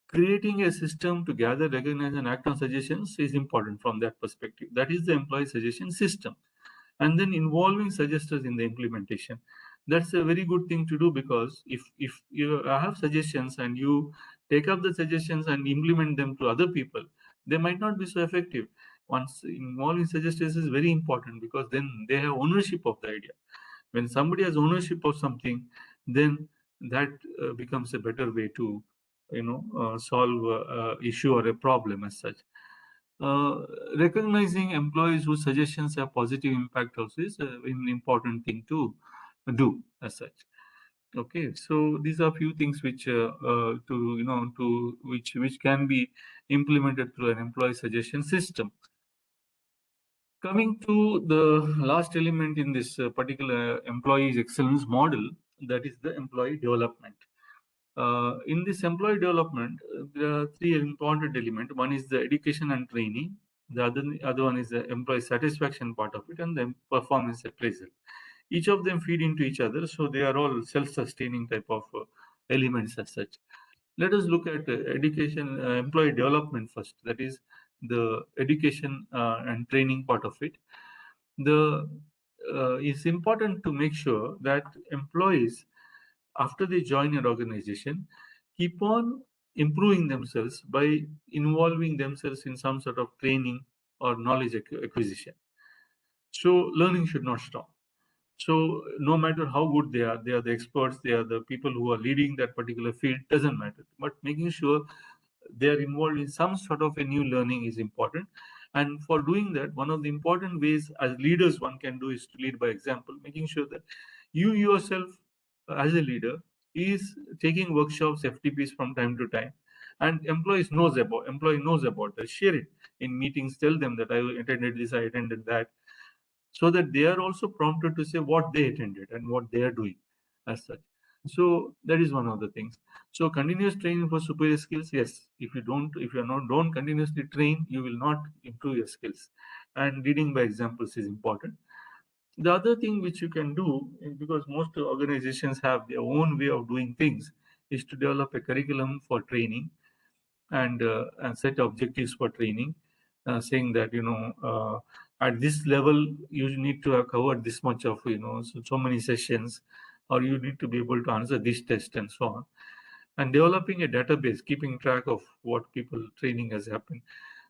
Creating a system to gather, recognize, and act on suggestions is important from that perspective. That is the employee suggestion system. And then involving suggesters in the implementation. That's a very good thing to do, because if you have suggestions and you take up the suggestions and implement them to other people, they might not be so effective. Once involving suggesters is very important, because then they have ownership of the idea. When somebody has ownership of something, then that becomes a better way to solve a issue or a problem as such. Recognizing employees whose suggestions have positive impact also is an important thing to do as such. Okay, so these are few things which which can be implemented through an employee suggestion system. Coming to the last element in this particular employees excellence model, that is the employee development. In this employee development, there are three important elements. One is the education and training. The other one is the employee satisfaction part of it, and then performance appraisal. Each of them feed into each other, so they are all self-sustaining type of elements as such. Let us look at education, employee development first. That is the education and training part of it. It's important to make sure that employees, after they join an organization, keep on improving themselves by involving themselves in some sort of training or knowledge acquisition. So learning should not stop. So no matter how good they are the experts, they are the people who are leading that particular field, doesn't matter. But making sure they are involved in some sort of a new learning is important. And for doing that, one of the important ways as leaders one can do is to lead by example, making sure that you yourself as a leader is taking workshops, FTPs from time to time, and employee knows about that. Share it in meetings. Tell them that I attended this, I attended that, so that they are also prompted to say what they attended and what they are doing as such. So that is one of the things. So continuous training for superior skills, yes. If you are not don't continuously train, you will not improve your skills. And leading by examples is important. The other thing which you can do, because most organizations have their own way of doing things, is to develop a curriculum for training and set objectives for training, saying that at this level you need to have covered this much of so many sessions, or you need to be able to answer this test and so on, and developing a database, keeping track of what people training has happened.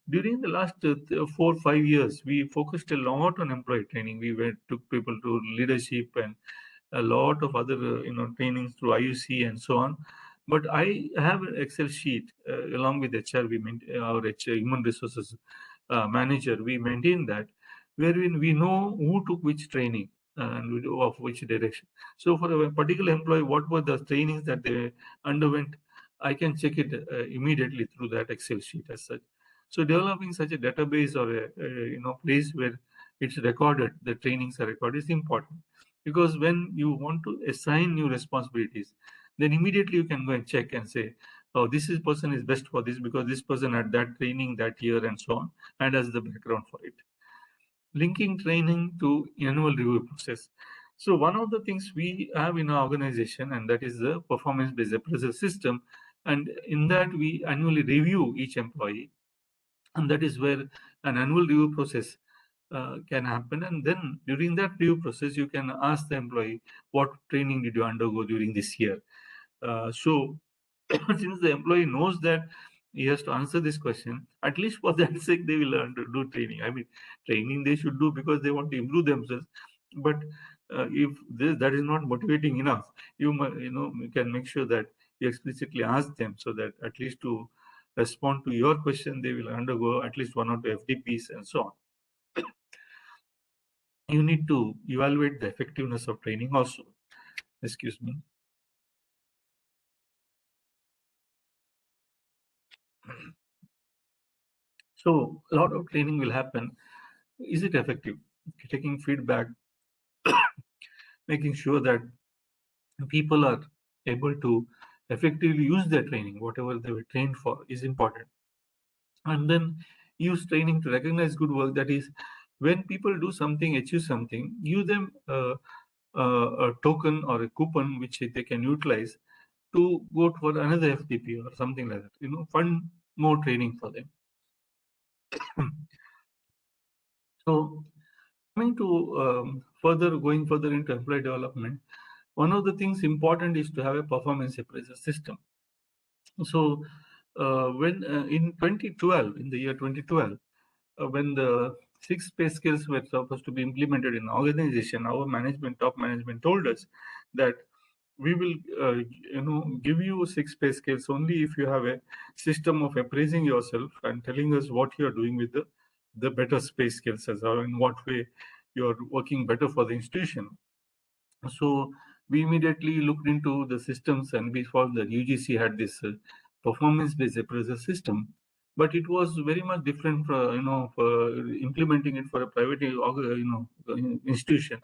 During the last 4 or 5 years, we focused a lot on employee training. Took people to leadership and a lot of other trainings through IUC and so on. But I have an Excel sheet along with HR. Our HR, human resources manager. We maintain that, wherein we know who took which training and of which direction. So for a particular employee, what were the trainings that they underwent? I can check it immediately through that Excel sheet as such. So developing such a database or a place where it's recorded, the trainings are recorded, is important, because when you want to assign new responsibilities, then immediately you can go and check and say, oh, person is best for this because this person had that training that year and so on, and as the background for it. Linking training to annual review process. So one of the things we have in our organization, and that is the performance-based appraisal system, and in that we annually review each employee, and that is where an annual review process can happen. And then during that review process, you can ask the employee, what training did you undergo during this year? So since the employee knows that he has to answer this question, at least for that sake, they will learn to do training. I mean, training they should do because they want to improve themselves. But if that is not motivating enough, you can make sure that you explicitly ask them, so that at least to respond to your question, they will undergo at least 1 or 2 FDPs and so on. You need to evaluate the effectiveness of training also. Excuse me. So a lot of training will happen. Is it effective? Taking feedback, making sure that people are able to effectively use their training, whatever they were trained for, is important. And then use training to recognize good work. That is, when people do something, achieve something, give them a token or a coupon which they can utilize to go for another FDP or something like that. Fund more training for them. So coming to going further into employee development, one of the things important is to have a performance appraisal system. So when in 2012, in the year 2012, when the 6 pay scales were supposed to be implemented in the organization, our top management told us that we will give you 6 pay scales only if you have a system of appraising yourself and telling us what you are doing with the better pay scales, or in what way you are working better for the institution. So we immediately looked into the systems, and we found that UGC had this performance-based appraisal system, but it was very much different for implementing it for a private institution.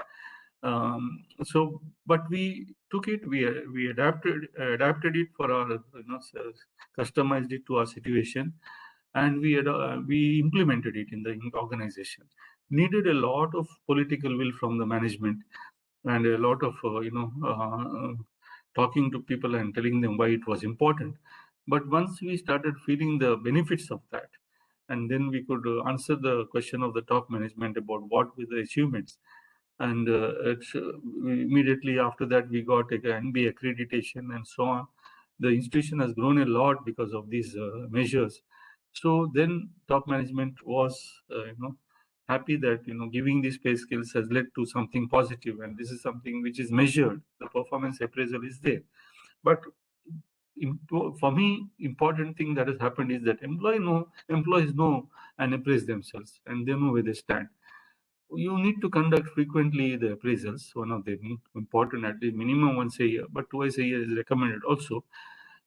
But we took it, we adapted it for our customized it to our situation, and we implemented it in the organization. Needed a lot of political will from the management, and a lot of talking to people and telling them why it was important. But once we started feeling the benefits of that, and then we could answer the question of the top management about what were the achievements. And immediately after that, we got an NB accreditation and so on. The institution has grown a lot because of these measures. So then top management was happy that giving these pay skills has led to something positive, and this is something which is measured. The performance appraisal is there. But for me, important thing that has happened is that employees know and appraise themselves, and they know where they stand. You need to conduct frequently the appraisals, one of the important, at least minimum once a year, but twice a year is recommended also.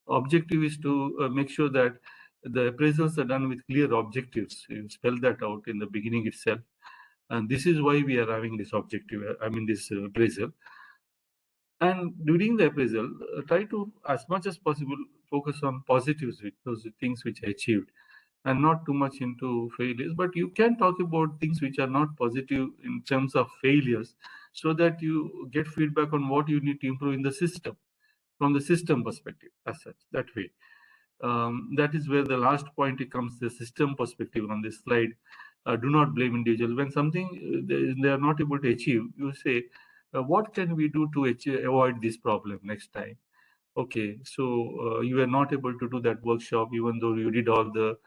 Objective is to make sure that the appraisals are done with clear objectives. You spell that out in the beginning itself. And this is why we are having this objective, this appraisal. And during the appraisal, try to, as much as possible, focus on positives, with those things which I achieved, and not too much into failures. But you can talk about things which are not positive in terms of failures, so that you get feedback on what you need to improve in the system, from the system perspective, as such, that way. That is where the last point it comes, the system perspective on this slide. Do not blame individuals. When something they are not able to achieve, you say, what can we do to avoid this problem next time? Okay, so you were not able to do that workshop, even though you did all the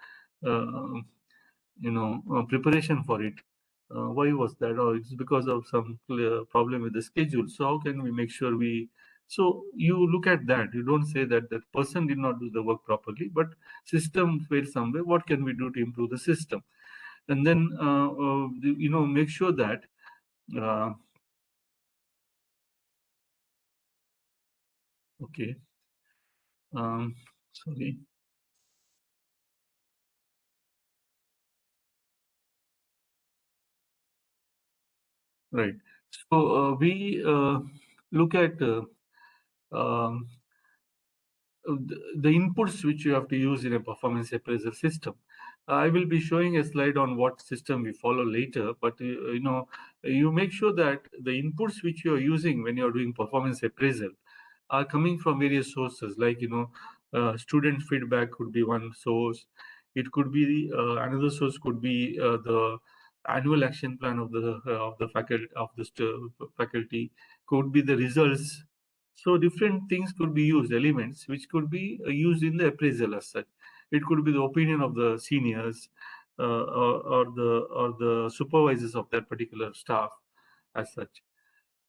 preparation for it. Why was that? Oh, it's because of some problem with the schedule. So how can we make sure we? So you look at that. You don't say that that person did not do the work properly, but system failed somewhere. What can we do to improve the system? And then make sure that. Okay. Sorry. Right. So we look at um, the inputs which you have to use in a performance appraisal system. I will be showing a slide on what system we follow later, but you make sure that the inputs which you are using when you are doing performance appraisal are coming from various sources, like student feedback could be one source. It could be another source could be the annual action plan of the faculty, could be the results. So different things could be used, elements which could be used in the appraisal as such. It could be the opinion of the seniors, or the supervisors of that particular staff as such.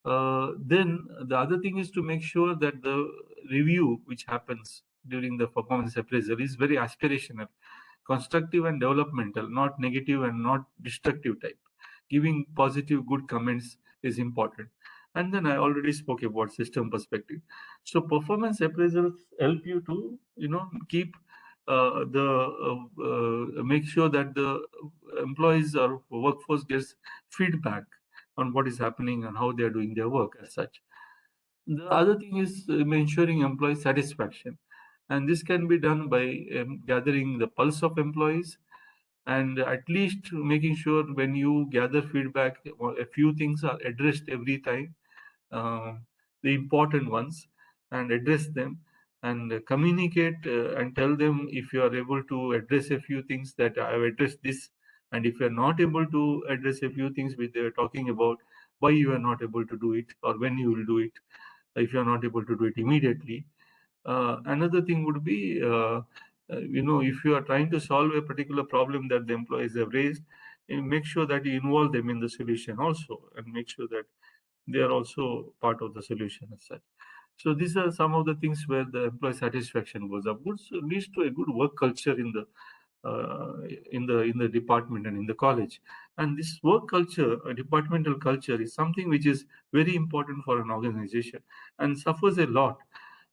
Then the other thing is to make sure that the review which happens during the performance appraisal is very aspirational, constructive and developmental, not negative and not destructive type. Giving positive, good comments is important. And then I already spoke about system perspective. So performance appraisals help you to, keep make sure that the employees or workforce gets feedback on what is happening and how they are doing their work as such. The other thing is ensuring employee satisfaction. And this can be done by gathering the pulse of employees, and at least making sure when you gather feedback, a few things are addressed every time, uh, the important ones, and address them, and communicate and tell them if you are able to address a few things that I have addressed this, and if you are not able to address a few things which they are talking about, why you are not able to do it, or when you will do it, if you are not able to do it immediately. Another thing would be, if you are trying to solve a particular problem that the employees have raised, make sure that you involve them in the solution also, and make sure that they are also part of the solution as such. So these are some of the things where the employee satisfaction goes up. Good leads to a good work culture in the department and in the college. And this work culture, departmental culture, is something which is very important for an organization and suffers a lot.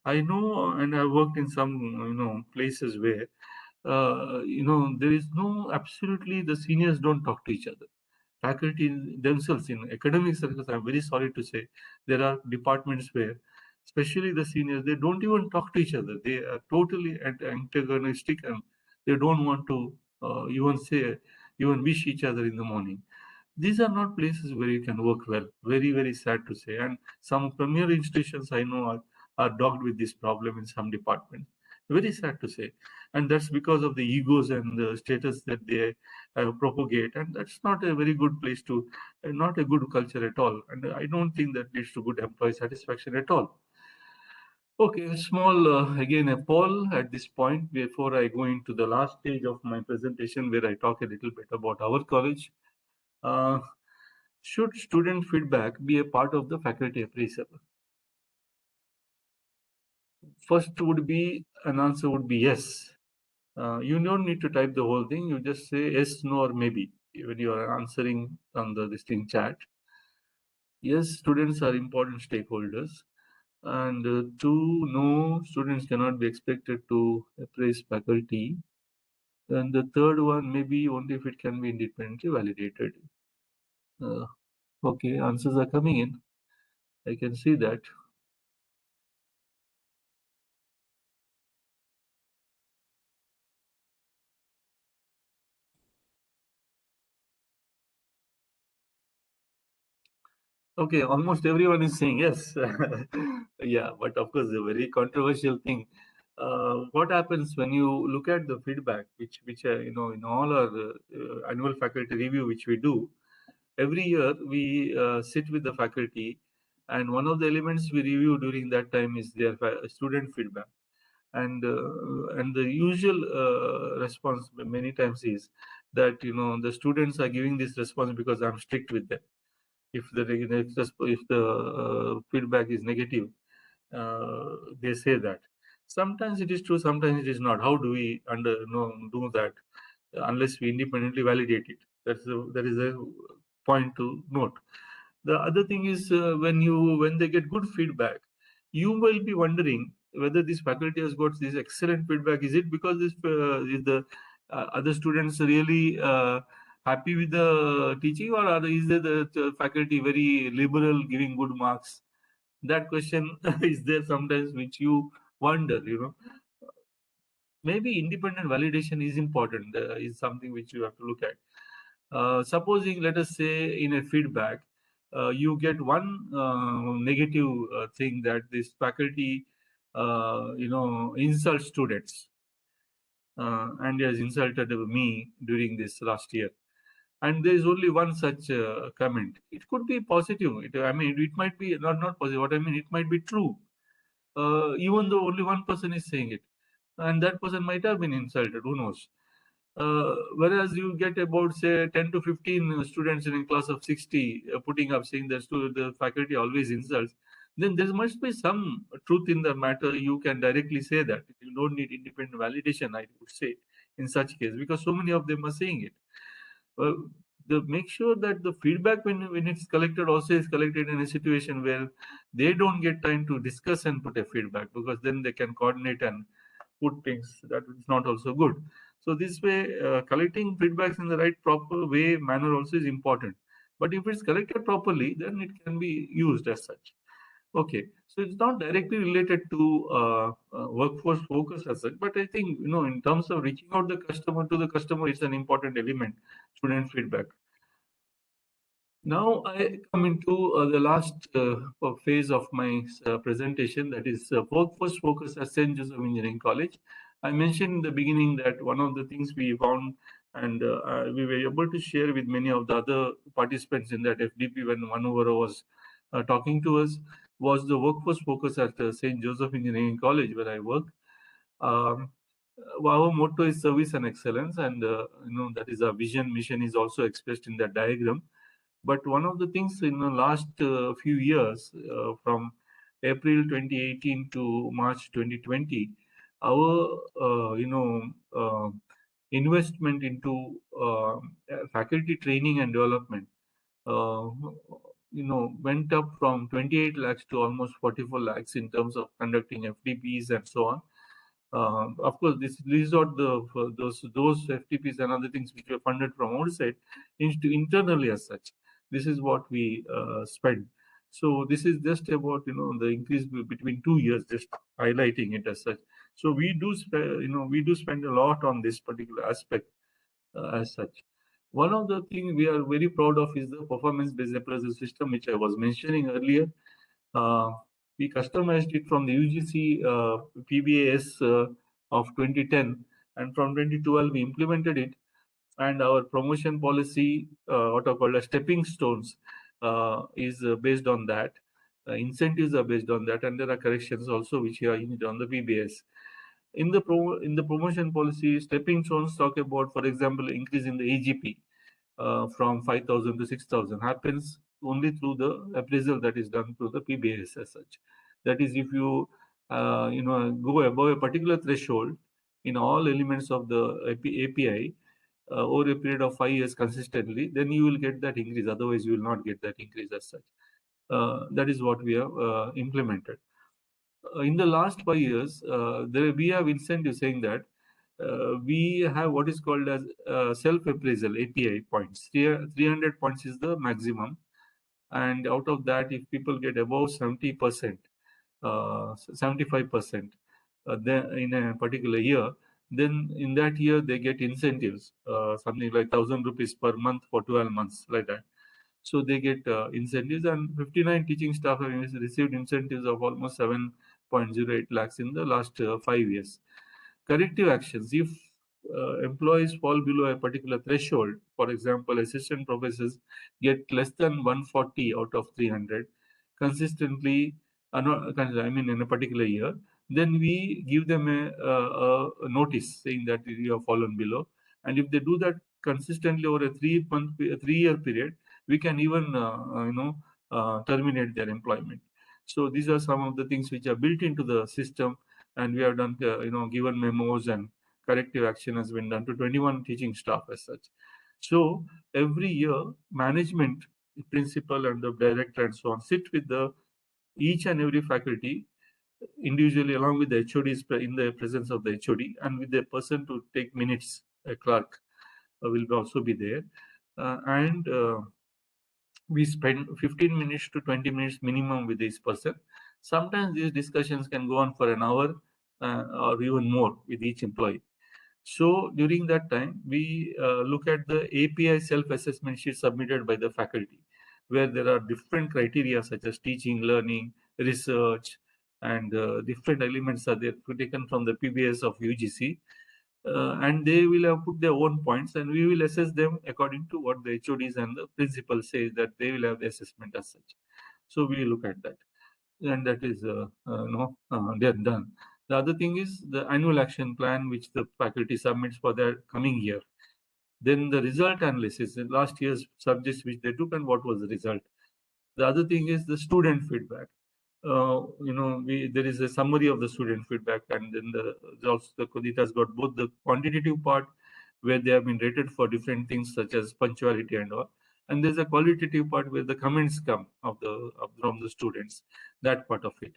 I know, and I've worked in some places where there is no, absolutely, the seniors don't talk to each other. Faculty themselves in academic circles, I'm very sorry to say, there are departments where, especially the seniors, they don't even talk to each other. They are totally antagonistic, and they don't want to even wish each other in the morning. These are not places where you can work well. Very, very sad to say. And some premier institutions I know are dogged with this problem in some departments. Very sad to say. And that's because of the egos and the status that they propagate. And that's not a very good place to, not a good culture at all. And I don't think that leads to good employee satisfaction at all. Okay, small, again, a poll at this point before I go into the last stage of my presentation, where I talk a little bit about our college. Uh, should student feedback be a part of the faculty appraisal? first would be an answer would be yes. You don't need to type the whole thing. You just say yes, no, or maybe when you are answering on the listing chat. Yes, students are important stakeholders. And two, no, students cannot be expected to praise faculty. And the third one, maybe only if it can be independently validated. Okay, answers are coming in. I can see that. Okay, almost everyone is saying yes. Yeah, but of course, a very controversial thing. What happens when you look at the feedback, which you know, in all our annual faculty review, which we do every year, we sit with the faculty, and one of the elements we review during that time is their student feedback, and the usual response many times is that the students are giving this response because I'm strict with them. If the feedback is negative, they say that. Sometimes it is true, sometimes it is not. How do we do that unless we independently validate it? That is a point to note. The other thing is when they get good feedback, you will be wondering whether this faculty has got this excellent feedback. Is it because this is the other students really happy with the teaching, or is the faculty very liberal, giving good marks? That question is there sometimes, which you wonder. Maybe independent validation is important. Is something which you have to look at. Supposing, let us say, in a feedback, you get one negative thing, that this faculty, insults students, and has insulted me during this last year. And there is only one such comment. It could be positive. It might be not positive. What I mean, it might be true, even though only one person is saying it, and that person might have been insulted. Who knows? Whereas you get about, say, 10 to 15 students in a class of 60 putting up saying that the faculty always insults, then there must be some truth in the matter. You can directly say that. You don't need independent validation, I would say, in such case, because so many of them are saying it. Make sure that the feedback, when it's collected, also is collected in a situation where they don't get time to discuss and put a feedback, because then they can coordinate and put things. That is not also good. So this way, collecting feedbacks in the right proper way, manner also is important. But if it's collected properly, then it can be used as such. Okay, so it's not directly related to workforce focus as such, but I think in terms of reaching out to the customer, it's an important element. Student feedback. Now I come into the last phase of my presentation, that is workforce focus at St. Joseph Engineering College. I mentioned in the beginning that one of the things we found, and we were able to share with many of the other participants in that FDP when Manuvara was talking to us, was the workforce focus at St. Joseph Engineering College, where I work. Um, our motto is service and excellence, and that is our vision. Mission is also expressed in that diagram. But one of the things in the last few years, from April 2018 to March 2020, our investment into faculty training and development, uh, went up from 28 lakhs to almost 44 lakhs in terms of conducting FDPs and so on. Of course, these are those FTPs and other things which were funded from outside internally as such. This is what we spend. So this is just about the increase between 2 years, just highlighting it as such. So we do spend a lot on this particular aspect as such. One of the things we are very proud of is the performance-based appraisal system, which I was mentioning earlier. We customized it from the UGC PBAS of 2010, and from 2012 we implemented it. And our promotion policy, what are called as stepping stones, is based on that. Incentives are based on that, and there are corrections also which are on the PBS. In the promotion policy, stepping stones talk about, for example, increase in the AGP from 5,000 to 6,000 happens only through the appraisal that is done through the PBS as such. That is, if you go above a particular threshold in all elements of the API over a period of 5 years consistently, then you will get that increase. Otherwise, you will not get that increase as such. That is what we have implemented. In the last 5 years, we have incentives saying that we have what is called as self-appraisal API points. 300 points is the maximum. And out of that, if people get above 70%, 75% in a particular year, then in that year they get incentives, something like 1,000 rupees per month for 12 months, like that. So they get incentives, and 59 teaching staff have received incentives of almost 7.08 lakhs in the last 5 years. Corrective actions: if employees fall below a particular threshold, for example, assistant professors get less than 140 out of 300 consistently, I mean in a particular year, then we give them a notice saying that you have fallen below. And if they do that consistently over a 3-year period, we can even terminate their employment. So these are some of the things which are built into the system, and we have done given memos, and corrective action has been done to 21 teaching staff as such. So every year, management, principal and the director and so on sit with each and every faculty individually, along with the HODs, in the presence of the HOD, and with the person to take minutes, a clerk will also be there. And we spend 15 minutes to 20 minutes minimum with this person. Sometimes these discussions can go on for an hour or even more with each employee. So during that time, we look at the API self-assessment sheet submitted by the faculty, where there are different criteria such as teaching, learning, research, and different elements are there taken from the PBS of UGC. And they will have put their own points, and we will assess them according to what the HODs and the principal says that they will have the assessment as such. So we look at that, and that is they're done. The other thing is the annual action plan, which the faculty submits for their coming year. Then the result analysis, in last year's subjects which they took and what was the result. The other thing is the student feedback. There is a summary of the student feedback, and then the Kodita has got both the quantitative part, where they have been rated for different things such as punctuality and all, and there's a qualitative part where the comments come from the students, that part of it.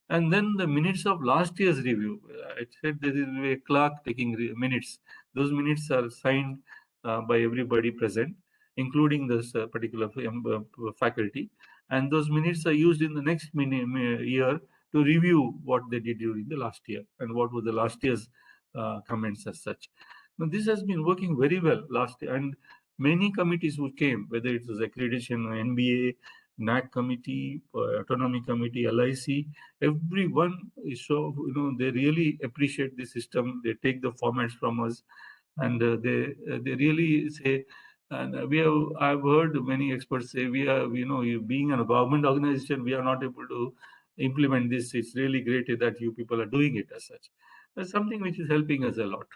And then the minutes of last year's review. I said there is a clerk taking minutes. Those minutes are signed by everybody present, including this particular faculty. And those minutes are used in the next year to review what they did during the last year and what were the last year's comments as such. Now, this has been working very well last year, and many committees who came, whether it was accreditation, NBA, NAC committee, autonomy committee, LIC, everyone is so, they really appreciate the system. They take the formats from us, and they really say. And I've heard many experts say, being a government organization, we are not able to implement this. It's really great that you people are doing it as such. That's something which is helping us a lot.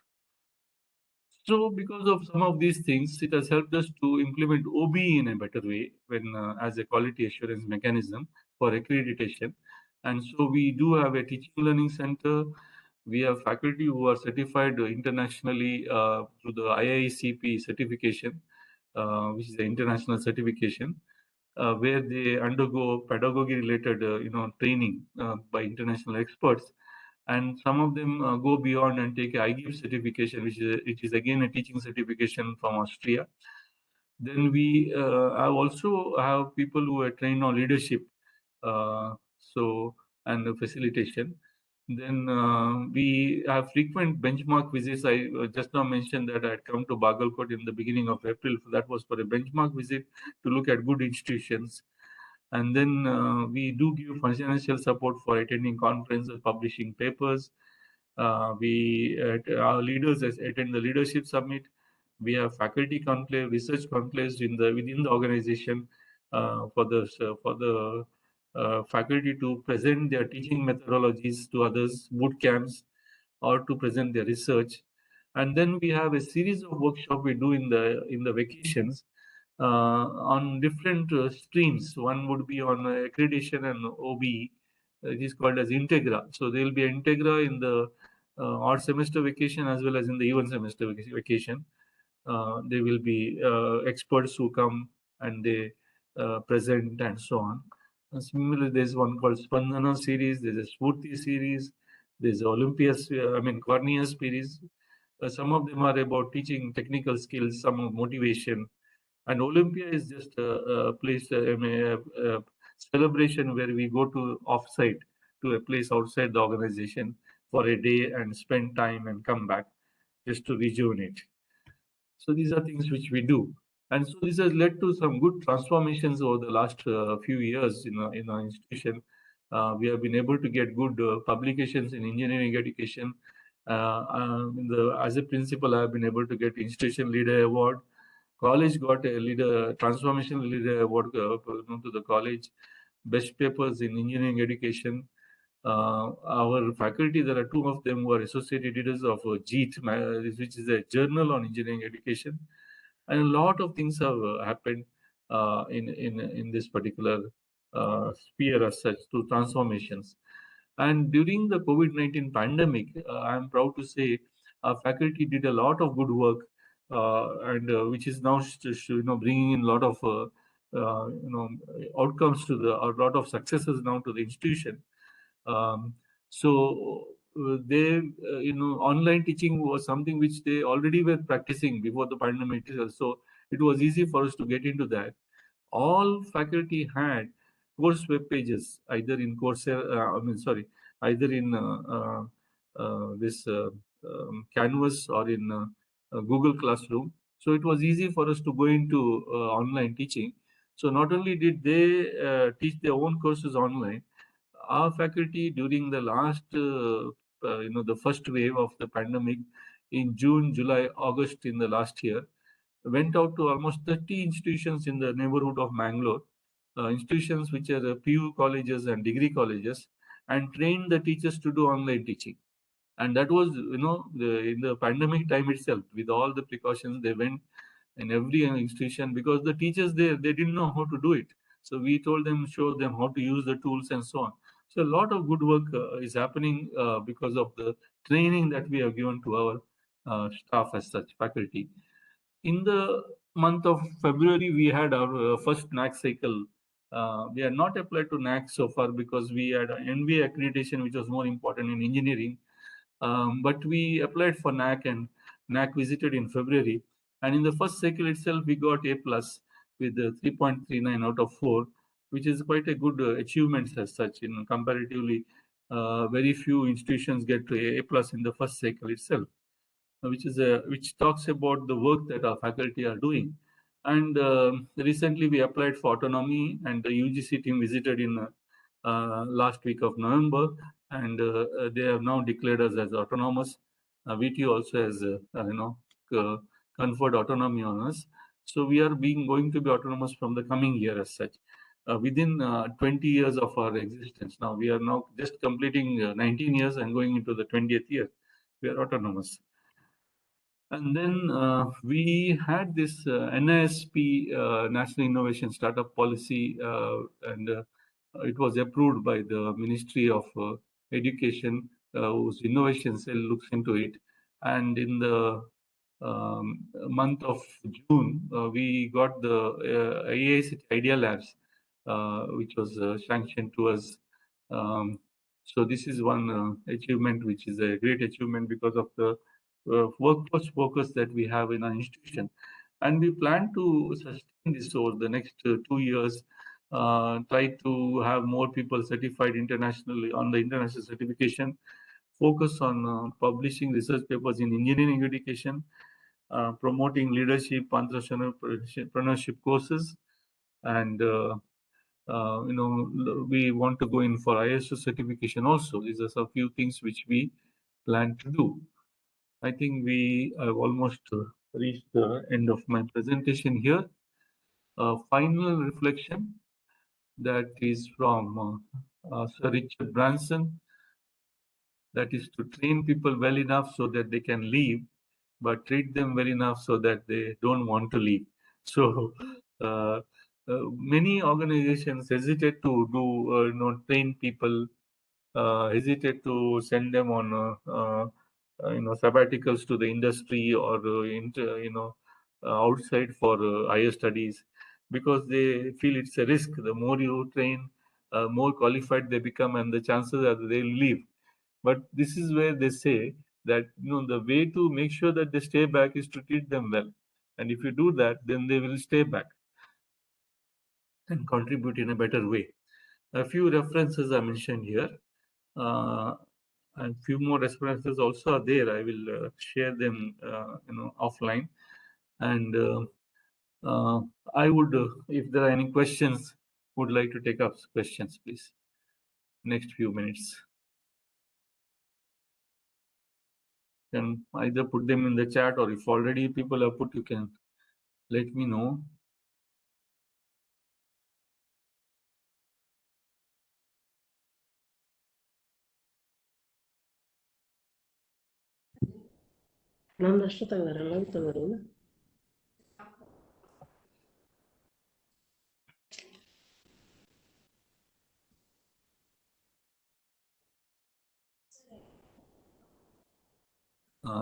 So because of some of these things, it has helped us to implement OB in a better way as a quality assurance mechanism for accreditation. And so we do have a teaching learning center. We have faculty who are certified internationally through the IICP certification, which is the international certification, where they undergo pedagogy-related, training by international experts, and some of them go beyond and take a IGIP certification, which is again a teaching certification from Austria. Then we also have people who are trained on leadership, and facilitation. Then we have frequent benchmark visits. I just now mentioned that I had come to Bagalkot in the beginning of April. That was for a benchmark visit to look at good institutions. And then we do give financial support for attending conferences, publishing papers. Our leaders attend the leadership summit. We have faculty conclave, research conclaves within the organization for the faculty to present their teaching methodologies to others, boot camps, or to present their research. And then we have a series of workshops we do in the vacations on different streams. One would be on accreditation and OB, it is called as Integra. So there will be Integra in the odd semester vacation as well as in the even semester vacation. There will be experts who come and they present and so on. And similarly, there's one called Spandana series, there's a Spurti series, there's Olympias, Cornea series. Some of them are about teaching technical skills, some of motivation. And Olympia is just a place, a celebration where we go to offsite to a place outside the organization for a day and spend time and come back just to rejuvenate. So these are things which we do. And so this has led to some good transformations over the last few years in our institution. We have been able to get good publications in engineering education. As a principal, I have been able to get Institution Leader Award. College got a transformation leader award to the college. Best papers in engineering education. Our faculty, there are two of them who are associate editors of JEET, which is a journal on engineering education. And a lot of things have happened in this particular sphere as such, to transformations. And during the COVID-19 pandemic, I am proud to say our faculty did a lot of good work, and which is now bringing in a lot of outcomes to a lot of successes now to the institution. They, online teaching was something which they already were practicing before the pandemic. So it was easy for us to get into that. All faculty had course web pages, either in Coursera, either in this Canvas or in Google Classroom. So it was easy for us to go into online teaching. So not only did they teach their own courses online, our faculty during the last, the first wave of the pandemic in June, July, August in the last year, went out to almost 30 institutions in the neighborhood of Mangalore, institutions which are PU colleges and degree colleges, and trained the teachers to do online teaching. And that was, in the pandemic time itself, with all the precautions, they went in every institution, because the teachers there, they didn't know how to do it. So we told them, show them how to use the tools and so on. So a lot of good work is happening because of the training that we have given to our staff as such, faculty. In the month of February, we had our first NAC cycle. We are not applied to NAC so far because we had an NBA accreditation, which was more important in engineering. But we applied for NAC, and NAC visited in February. And in the first cycle itself, we got A plus with 3.39 out of 4, which is quite a good achievement as such. Comparatively, very few institutions get to A plus in the first cycle itself, which talks about the work that our faculty are doing. And recently, we applied for autonomy, and the UGC team visited in last week of November, and they have now declared us as autonomous. VT also has, conferred autonomy on us. So we are going to be autonomous from the coming year as such. Within 20 years of our existence, now we are now just completing 19 years and going into the 20th year. We are autonomous. And then we had this NISP, National Innovation Startup Policy, and it was approved by the Ministry of Education, whose innovation cell looks into it. And in the month of June, we got the IACT Idea Labs, which was sanctioned to us. So this is one achievement, which is a great achievement because of the workforce focus that we have in our institution. And we plan to sustain this over the next 2 years, try to have more people certified internationally on the international certification, focus on publishing research papers in engineering education, promoting leadership, entrepreneurship courses, and we want to go in for ISO certification also. These are some few things which we plan to do. I think we have almost reached the end of my presentation here. Final reflection that is from Sir Richard Branson, that is to train people well enough so that they can leave, but treat them well enough so that they don't want to leave. So many organizations hesitate to do train people hesitate to send them on sabbaticals to the industry or outside for higher studies, because they feel it's a risk. The more you train, more qualified they become, and the chances are that they'll leave. But this is where they say that the way to make sure that they stay back is to treat them well, and if you do that, then they will stay back and contribute in a better way. A few references are mentioned here, and few more references also are there. I will share them offline, and I would, if there are any questions, would like to take up questions, please. Next few minutes. You can either put them in the chat, or if already people have put, you can let me know. ನಾನು ಅಷ್ಟು ತೆಗೆದಾರೆ ಎಲ್ಲ ತೆಗೆದಾರೆ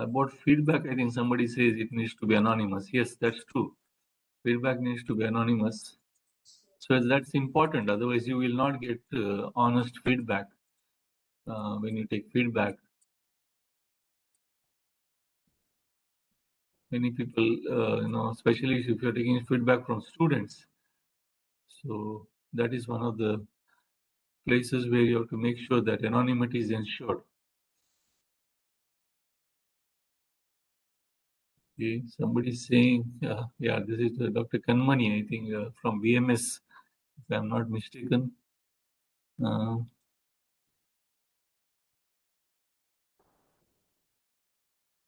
About feedback, I think somebody says it needs to be anonymous. Yes, that's true. Feedback needs to be anonymous. So that's important. Otherwise, you will not get honest feedback when you take feedback. Many people, especially if you're taking feedback from students. So that is one of the places where you have to make sure that anonymity is ensured. Okay, somebody is saying, yeah, this is Dr. Kanmani, I think, from VMS, if I'm not mistaken.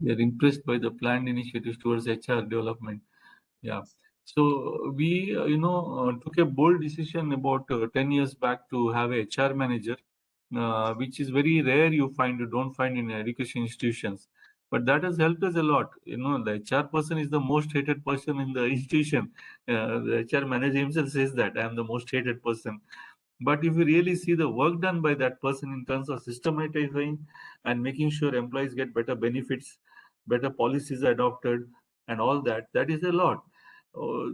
We are impressed by the planned initiatives towards HR development. Yeah. So we, took a bold decision about 10 years back to have a HR manager, which is very rare. You don't find in education institutions. But that has helped us a lot. The HR person is the most hated person in the institution. The HR manager himself says that I am the most hated person. But if you really see the work done by that person in terms of systematizing and making sure employees get better benefits, better policies adopted, and all that, that is a lot.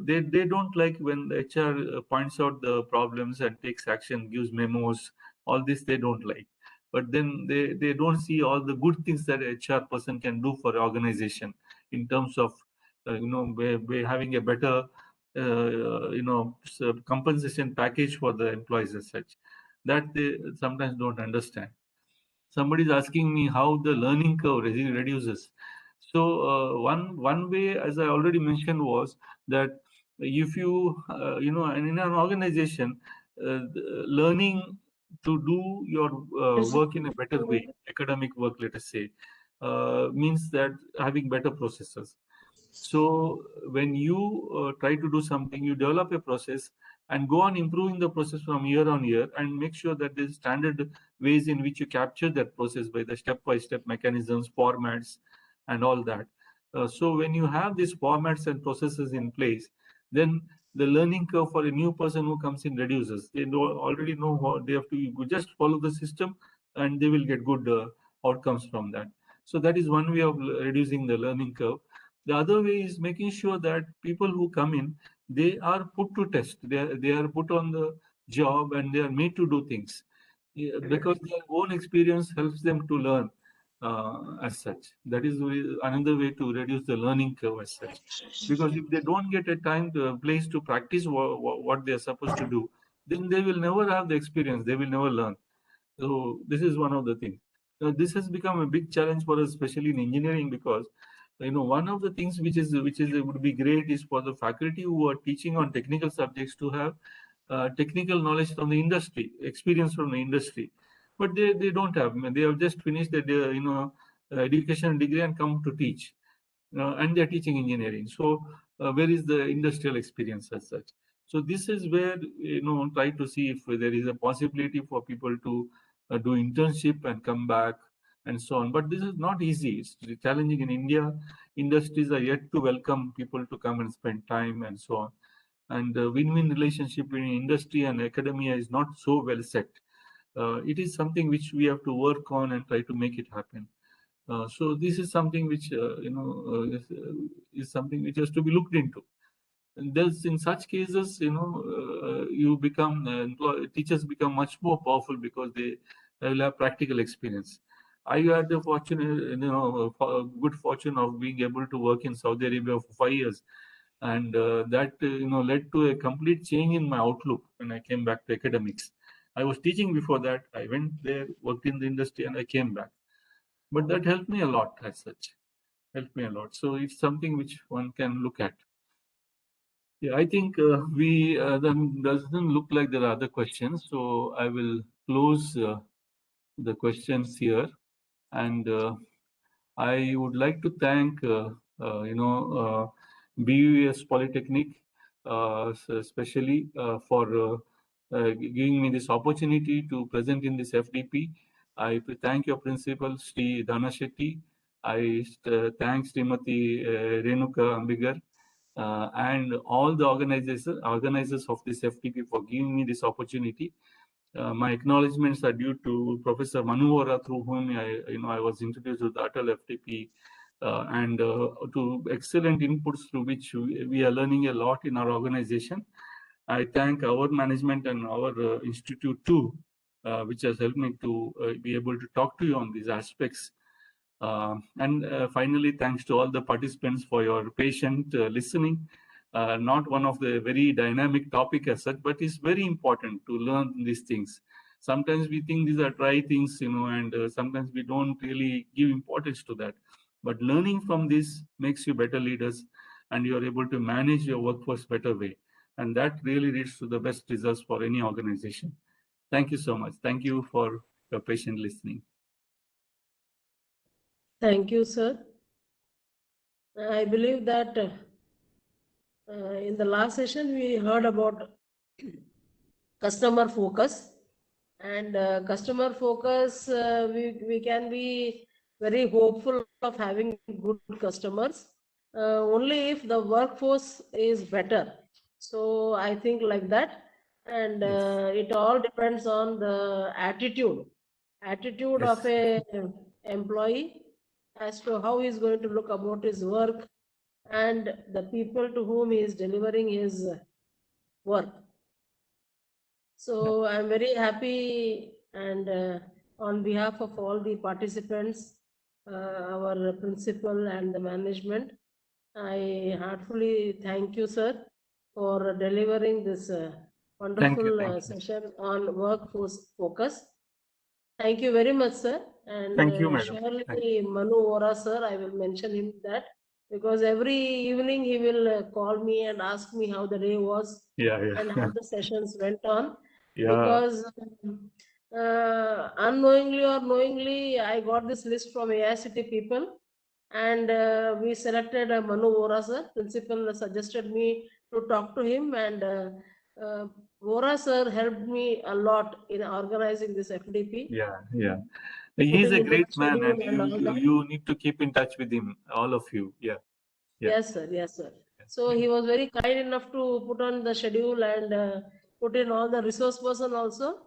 They don't like when the HR points out the problems and takes action, gives memos. All this they don't like. But then they don't see all the good things that a HR person can do for the organization in terms of having a better compensation package for the employees as such. That they sometimes don't understand. Somebody is asking me how the learning curve reduces. So one way, as I already mentioned, was that if you in an organization, learning to do your work in a better way, academic work, let us say, means that having better processes. So when you try to do something, you develop a process and go on improving the process from year on year, and make sure that there's standard ways in which you capture that process by the step-by-step mechanisms, formats, and all that. So when you have these formats and processes in place, then the learning curve for a new person who comes in reduces. They already know what they have to just follow the system, and they will get good outcomes from that. So that is one way of reducing the learning curve. The other way is making sure that people who come in, they are put to test. They are put on the job, and they are made to do things, because their own experience helps them to learn as such. That is another way to reduce the learning curve as such. Because if they don't get a place to practice what they are supposed to do, then they will never have the experience. They will never learn. So this is one of the things. This has become a big challenge for us, especially in engineering, because one of the things which would be great is for the faculty who are teaching on technical subjects to have technical knowledge from the industry, experience from the industry, but they don't have. They have just finished their education degree and come to teach, and they're teaching engineering. So where is the industrial experience as such? So this is where try to see if there is a possibility for people to do internship and come back and so on. But this is not easy. It's challenging in India. Industries are yet to welcome people to come and spend time and so on. And the win-win relationship between industry and academia is not so well set. it is something which we have to work on and try to make it happen. So this is something which is something which has to be looked into. And there's in such cases, you become teachers become much more powerful because they will have practical experience. I had the good fortune of being able to work in Saudi Arabia for 5 years, and that led to a complete change in my outlook when I came back to academics. I was teaching before that. I went there, worked in the industry, and I came back. But that helped me a lot as such. Helped me a lot. So it's something which one can look at. Yeah, I think we then doesn't look like there are other questions. So I will close the questions here, and I would like to thank BUS Polytechnic, especially for giving me this opportunity to present in this FDP. I thank your principal, Sri Dana Shetty. I thank Srimati Renuka Ambigar and all the organizers of this FDP for giving me this opportunity. My acknowledgements are due to Professor Manu Vora, through whom I was introduced to the ATAL FDP, and to excellent inputs through which we are learning a lot in our organization. I thank our management and our institute too, which has helped me to be able to talk to you on these aspects. And finally, thanks to all the participants for your patient listening. Not one of the very dynamic topic as such, but it's very important to learn these things. Sometimes we think these are dry things, and sometimes we don't really give importance to that. But learning from this makes you better leaders, and you are able to manage your workforce better way. And that really leads to the best results for any organization. Thank you so much. Thank you for your patient listening. Thank you, sir. I believe that in the last session we heard about customer focus, and customer focus, we can be very hopeful of having good customers only if the workforce is better. So I think like that, and it all depends on the attitude of a employee as to how he is going to look about his work and the people to whom he is delivering his work. So I'm very happy, and on behalf of all the participants, our principal and the management, I heartfully thank you, sir, for delivering this wonderful session on workforce focus. Thank you very much, sir. And thank you, madam. surely Manu Vora, sir, I will mention him that, because every evening he will call me and ask me how the day was and how the sessions went on. Because unknowingly or knowingly, I got this list from AICT people, and we selected Manu Vora, sir. Principal suggested me to talk to him, and Vora, sir, helped me a lot in organizing this FDP. He's a great man, and you need to keep in touch with him, all of you. Yes, sir. Yes, sir. So he was very kind enough to put on the schedule and put in all the resource person also.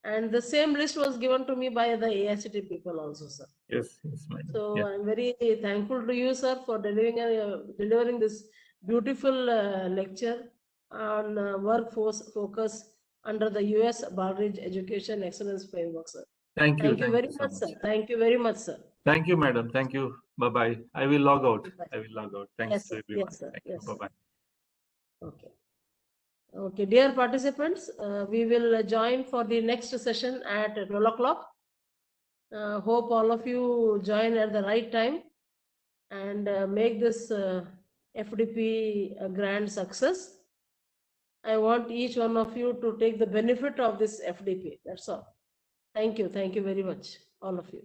And the same list was given to me by the AICT people also, sir. Yes, madam. So I'm very thankful to you, sir, for delivering this beautiful lecture on workforce focus under the US Baldrige Education Excellence Framework, sir. Thank you very much, sir. Thank you very much, sir. Thank you, madam. Thank you. Bye-bye. I will log out. Thanks to everyone. Yes, sir. Thank you. Bye-bye. Okay. Okay, dear participants, we will join for the next session at 12 o'clock. Hope all of you join at the right time and make this FDP a grand success. I want each one of you to take the benefit of this FDP. That's all. Thank you. Thank you very much, all of you.